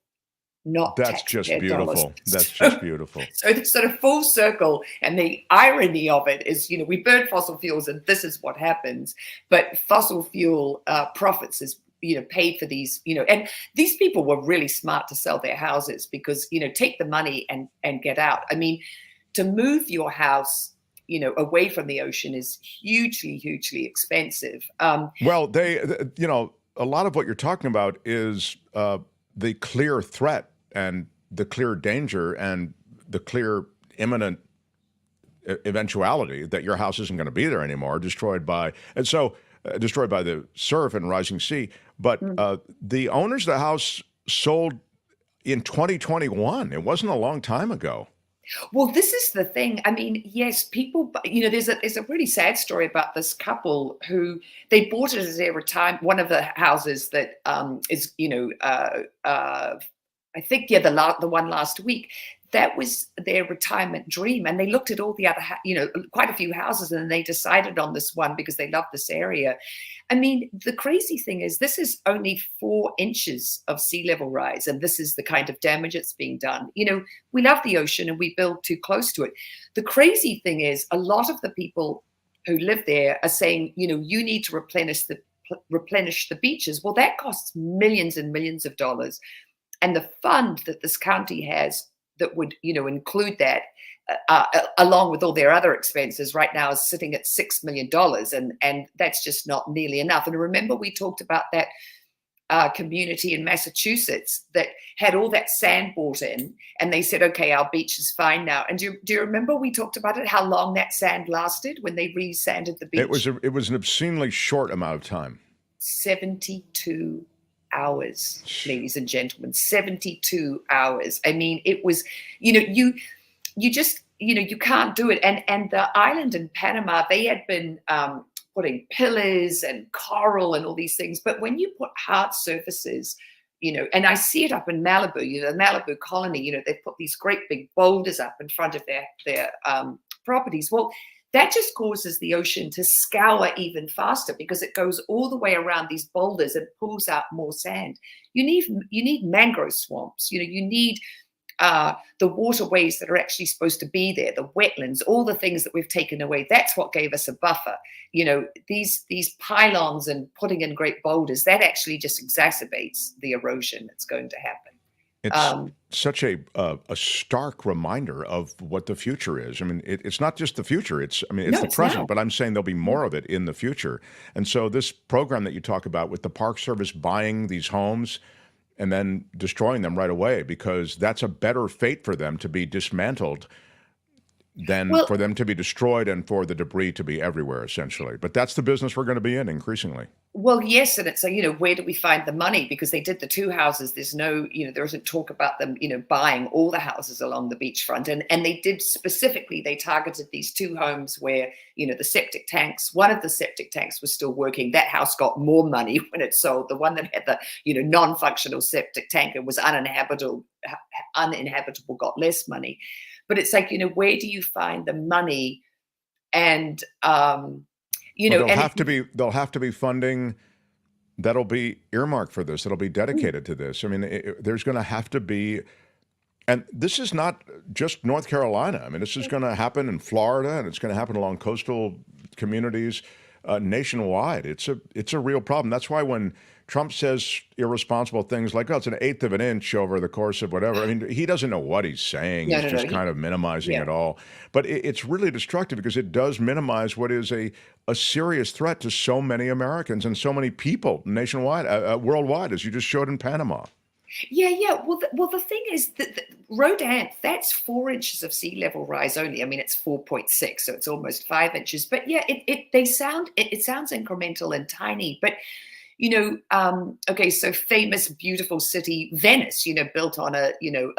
That's just beautiful. That's just beautiful. So it's sort of full circle. And the irony of it is, we burn fossil fuels and this is what happens. But fossil fuel profits is, paid for these, and these people were really smart to sell their houses because, take the money and get out. I mean, to move your house, away from the ocean is hugely, hugely expensive. Well, a lot of what you're talking about is the clear threat and the clear danger and the clear imminent eventuality that your house isn't going to be there anymore, destroyed by the surf and rising sea. But the owners of the house sold in 2021. It wasn't a long time ago. Well, this is the thing. I mean, yes, people, there's a really sad story about this couple who they bought it as their retirement. One of the houses that is, I think, the one last week, that was their retirement dream. And they looked at all the other, quite a few houses, and they decided on this one because they love this area. I mean, the crazy thing is this is only 4 inches of sea level rise, and this is the kind of damage that's being done. We love the ocean and we build too close to it. The crazy thing is a lot of the people who live there are saying, you need to replenish the beaches. Well, that costs millions and millions of dollars. And the fund that this county has that would, include that, along with all their other expenses right now is sitting at $6 million. And that's just not nearly enough. And remember, we talked about that community in Massachusetts that had all that sand brought in and they said, okay, our beach is fine now. And do you remember we talked about it, how long that sand lasted when they re-sanded the beach? It was an obscenely short amount of time. 72 hours, ladies and gentlemen, 72 hours. I mean, it was, you just, you can't do it. And the island in Panama, they had been putting pillars and coral and all these things. But when you put hard surfaces, and I see it up in Malibu, the Malibu colony, they put these great big boulders up in front of their properties. Well, that just causes the ocean to scour even faster because it goes all the way around these boulders and pulls out more sand. You need mangrove swamps. You need the waterways that are actually supposed to be there, the wetlands, all the things that we've taken away. That's what gave us a buffer. These pylons and putting in great boulders, that actually just exacerbates the erosion that's going to happen. It's such a stark reminder of what the future is. I mean, it's not just the future. It's the present, but I'm saying there'll be more of it in the future. And so this program that you talk about with the Park Service buying these homes and then destroying them right away, because that's a better fate for them to be dismantled than for them to be destroyed and for the debris to be everywhere, essentially. But that's the business we're going to be in increasingly. Well, yes, and it's where do we find the money? Because they did the 2 houses. There's no, there isn't talk about them, buying all the houses along the beachfront. And they did specifically, they targeted these 2 homes where, the septic tanks, one of the septic tanks was still working. That house got more money when it sold. The one that had the, non-functional septic tank and was uninhabitable got less money. But it's where do you find the money? And, they'll have to be funding that'll be earmarked for this. That'll be dedicated to this. I mean, there's going to have to be, and this is not just North Carolina. I mean, this is going to happen in Florida, and it's going to happen along coastal communities nationwide. It's a real problem. That's why when Trump says irresponsible things like, "Oh, it's 1/8 of an inch over the course of whatever," I mean, he doesn't know what he's saying. He's just kind of minimizing it all. But it's really destructive because it does minimize what is a serious threat to so many Americans and so many people nationwide, worldwide, as you just showed in Panama. Yeah. Well, the thing is that Rodant, that's 4 inches of sea level rise only. I mean, it's 4.6, so it's almost 5 inches. But yeah, it sounds incremental and tiny. But so famous, beautiful city, Venice, built on a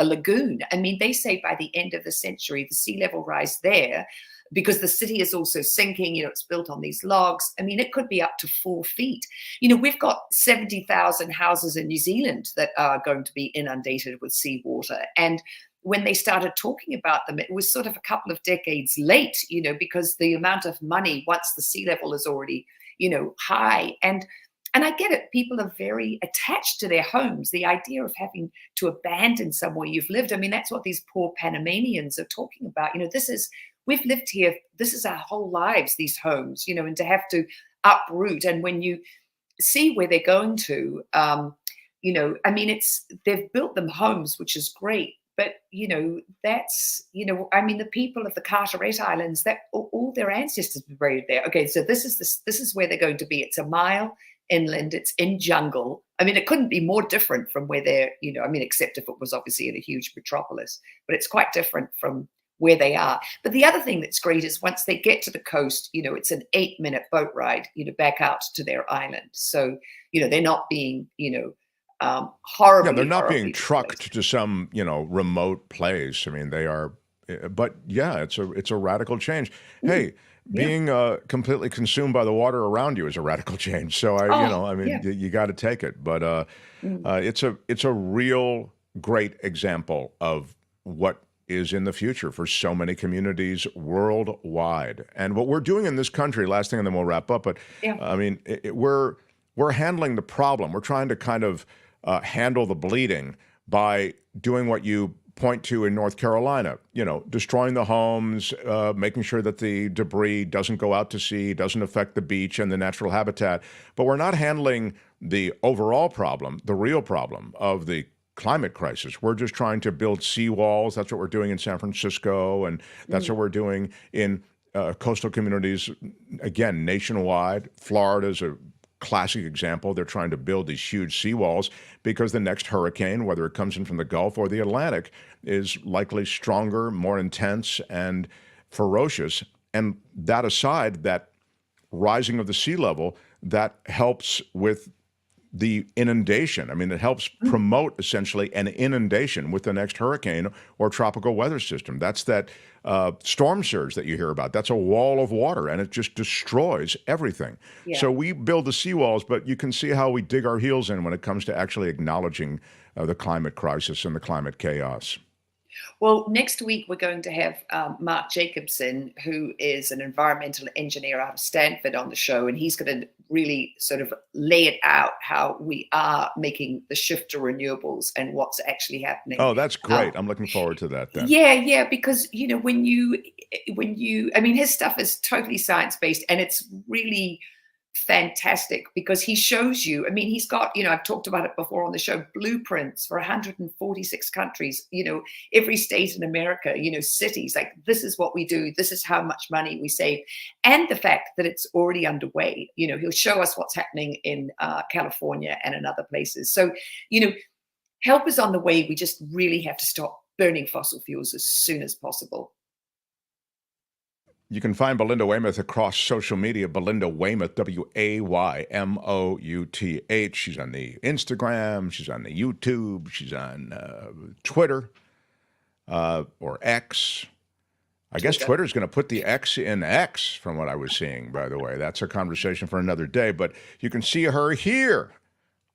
lagoon. I mean, they say by the end of the century, the sea level rise there, because the city is also sinking, it's built on these logs. I mean, it could be up to 4 feet. We've got 70,000 houses in New Zealand that are going to be inundated with seawater. And when they started talking about them, it was sort of a couple of decades late, because the amount of money, once the sea level is already, high. And I get it. People are very attached to their homes. The idea of having to abandon somewhere you've lived. I mean, that's what these poor Panamanians are talking about. We've lived here. This is our whole lives, these homes, and to have to uproot. And when you see where they're going to, I mean, they've built them homes, which is great. But, that's, I mean, the people of the Carteret Islands, that all their ancestors were buried there. Okay, so this is where they're going to be. It's a mile inland, it's in jungle. I mean, it couldn't be more different from where they're, except if it was obviously in a huge metropolis, but it's quite different from where they are. But the other thing that's great is once they get to the coast, it's an 8-minute boat ride, back out to their island. So, they're not being, horribly. Yeah, they're not being horribly trucked displaced. to some, remote place. I mean, they are, but yeah, it's a radical change. Hey, being completely consumed by the water around you is a radical change. So you got to take it. But it's a real great example of what is in the future for so many communities worldwide. And what we're doing in this country, last thing, and then we'll wrap up. But I mean, we're handling the problem. We're trying to kind of handle the bleeding by doing what you point to in North Carolina, destroying the homes, making sure that the debris doesn't go out to sea, doesn't affect the beach and the natural habitat. But we're not handling the overall problem, the real problem of the climate crisis. We're just trying to build seawalls. That's what we're doing in San Francisco, and that's what we're doing in coastal communities, again, nationwide. Florida's a classic example. They're trying to build these huge seawalls because the next hurricane, whether it comes in from the Gulf or the Atlantic, is likely stronger, more intense, and ferocious. And that aside, that rising of the sea level, that helps with the inundation. I mean, it helps promote essentially an inundation with the next hurricane or tropical weather system. That's that storm surge that you hear about. That's a wall of water, and it just destroys everything. Yeah. So we build the seawalls, but you can see how we dig our heels in when it comes to actually acknowledging the climate crisis and the climate chaos. Well, next week we're going to have Mark Jacobson, who is an environmental engineer out of Stanford, on the show, and he's going to really sort of lay it out how we are making the shift to renewables and what's actually happening. Oh, that's great. I'm looking forward to that then. Yeah, because when you, I mean, his stuff is totally science-based, and it's really fantastic because he shows you, I mean, he's got, I've talked about it before on the show, blueprints for 146 countries, every state in America, cities, like, this is what we do, this is how much money we save, and the fact that it's already underway. He'll show us what's happening in California and in other places. So, help is on the way. We just really have to stop burning fossil fuels as soon as possible. You can find Belinda Waymouth across social media. Belinda Waymouth, Waymouth. She's on the Instagram. She's on the YouTube. She's on Twitter or X. I guess Twitter's going to put the X in X, from what I was seeing, by the way. That's a conversation for another day. But you can see her here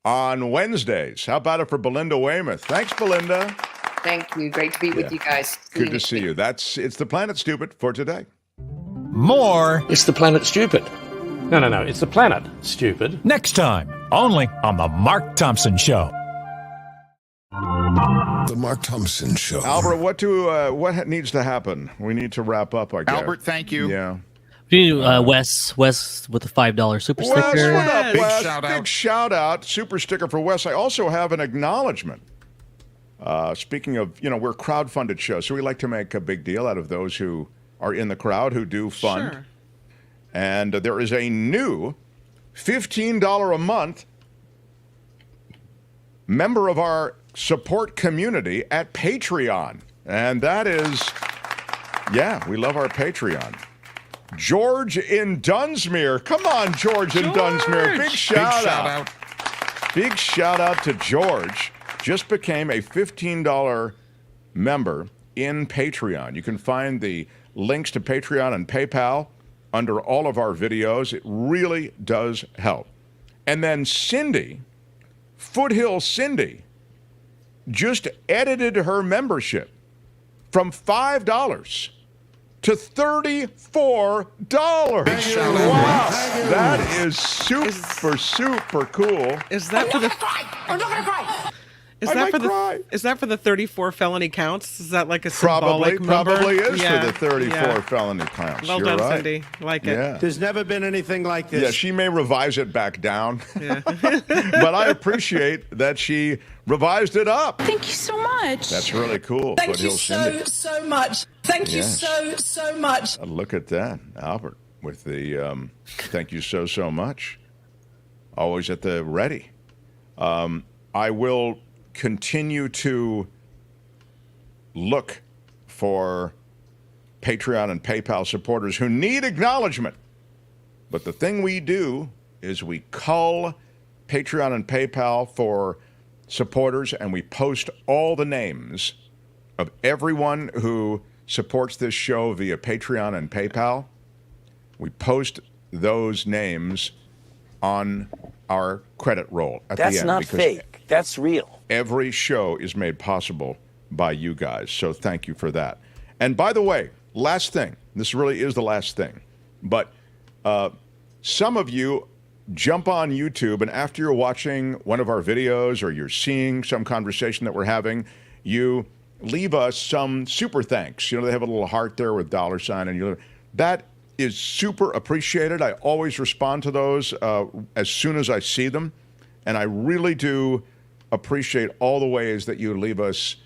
on Wednesdays. How about it for Belinda Waymouth? Thanks, Belinda. Thank you. Great to be with you guys. Good to see you. It's The Planet Stupid for today. More. It's The Planet Stupid. No. It's The Planet Stupid. Next time, only on The Mark Thompson Show. The Mark Thompson Show. Albert, what needs to happen? We need to wrap up, I guess. Albert, thank you. Yeah. Wes with the $5 super sticker. Wes, what up, Wes? Shout out. Big shout out. Super sticker for Wes. I also have an acknowledgement. Speaking of, we're a crowdfunded show, so we like to make a big deal out of those who are in the crowd who do fund. Sure. And there is a new $15 a month member of our support community at Patreon. And that is, we love our Patreon. George in Dunsmuir. Come on, George in Dunsmuir. Big shout out. Big shout out to George. Just became a $15 member in Patreon. You can find the links to Patreon and PayPal under all of our videos. It really does help. And then Cindy, Foothill Cindy, just edited her membership from $5 to $34. Wow, that is super cool. Is that for the? I'm not gonna cry. Is that for the 34 felony counts? Is that like a symbolic number? Probably is for the 34 felony counts. Well done, Cindy. Like it. Yeah. There's never been anything like this. Yeah, she may revise it back down. Yeah. But I appreciate that she revised it up. Thank you so much. That's really cool. Thank you so much. Thank you so much. Look at that, Albert, with the thank you so much. Always at the ready. I will continue to look for Patreon and PayPal supporters who need acknowledgement. But the thing we do is we cull Patreon and PayPal for supporters, and we post all the names of everyone who supports this show via Patreon and PayPal. We post those names on our credit roll at the end. That's not fake. That's real. Every show is made possible by you guys, so thank you for that. And by the way, last thing, this really is the last thing, but some of you jump on YouTube, and after you're watching one of our videos or you're seeing some conversation that we're having, you leave us some super thanks. They have a little heart there with $, and that is super appreciated. I always respond to those as soon as I see them, and I really do appreciate all the ways that you leave us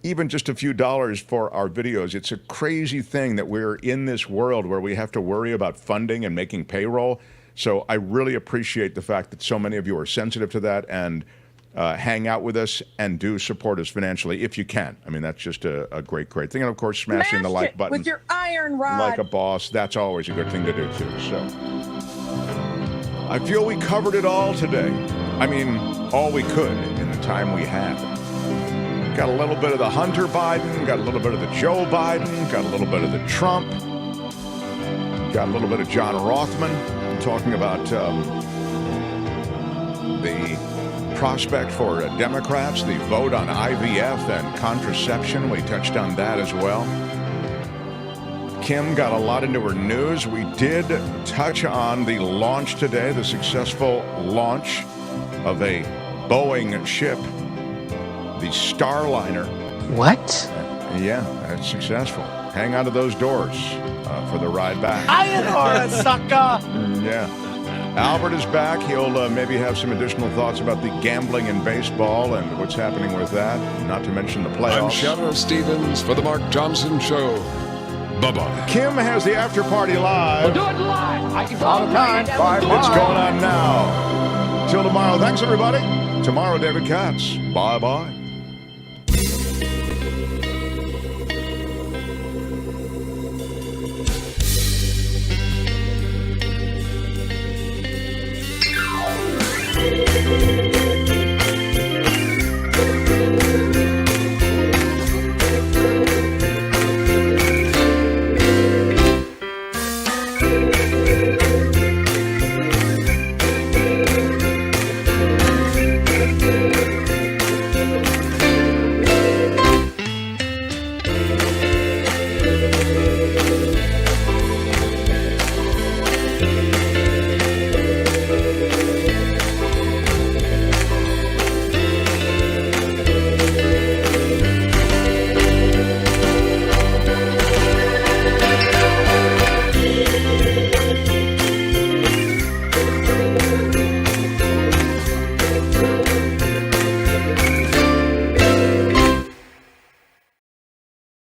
even just a few dollars for our videos. It's a crazy thing that we're in this world where we have to worry about funding and making payroll. So I really appreciate the fact that so many of you are sensitive to that and hang out with us and do support us financially if you can. I mean, that's just a great thing. And of course, smashing the like button with your iron rod like a boss. That's always a good thing to do too. So I feel we covered it all today. I mean, all we could in the time we had. Got a little bit of the Hunter Biden, got a little bit of the Joe Biden, got a little bit of the Trump, got a little bit of John Rothmann talking about the prospect for Democrats, the vote on IVF and contraception. We touched on that as well. Kim got a lot into her news. We did touch on the launch today, the successful launch of a Boeing ship, the Starliner. What? Yeah, that's successful. Hang on to those doors for the ride back. Iron sucker! Yeah. Albert is back. He'll maybe have some additional thoughts about the gambling in baseball and what's happening with that, not to mention the playoffs. I'm Shadow Stevens for the Mark Thompson Show. Bye-bye. Kim has the after party live. We'll do it live. I can All the time. Bye-bye. It's going on now. Till tomorrow. Thanks, everybody. Tomorrow, David Katz. Bye-bye.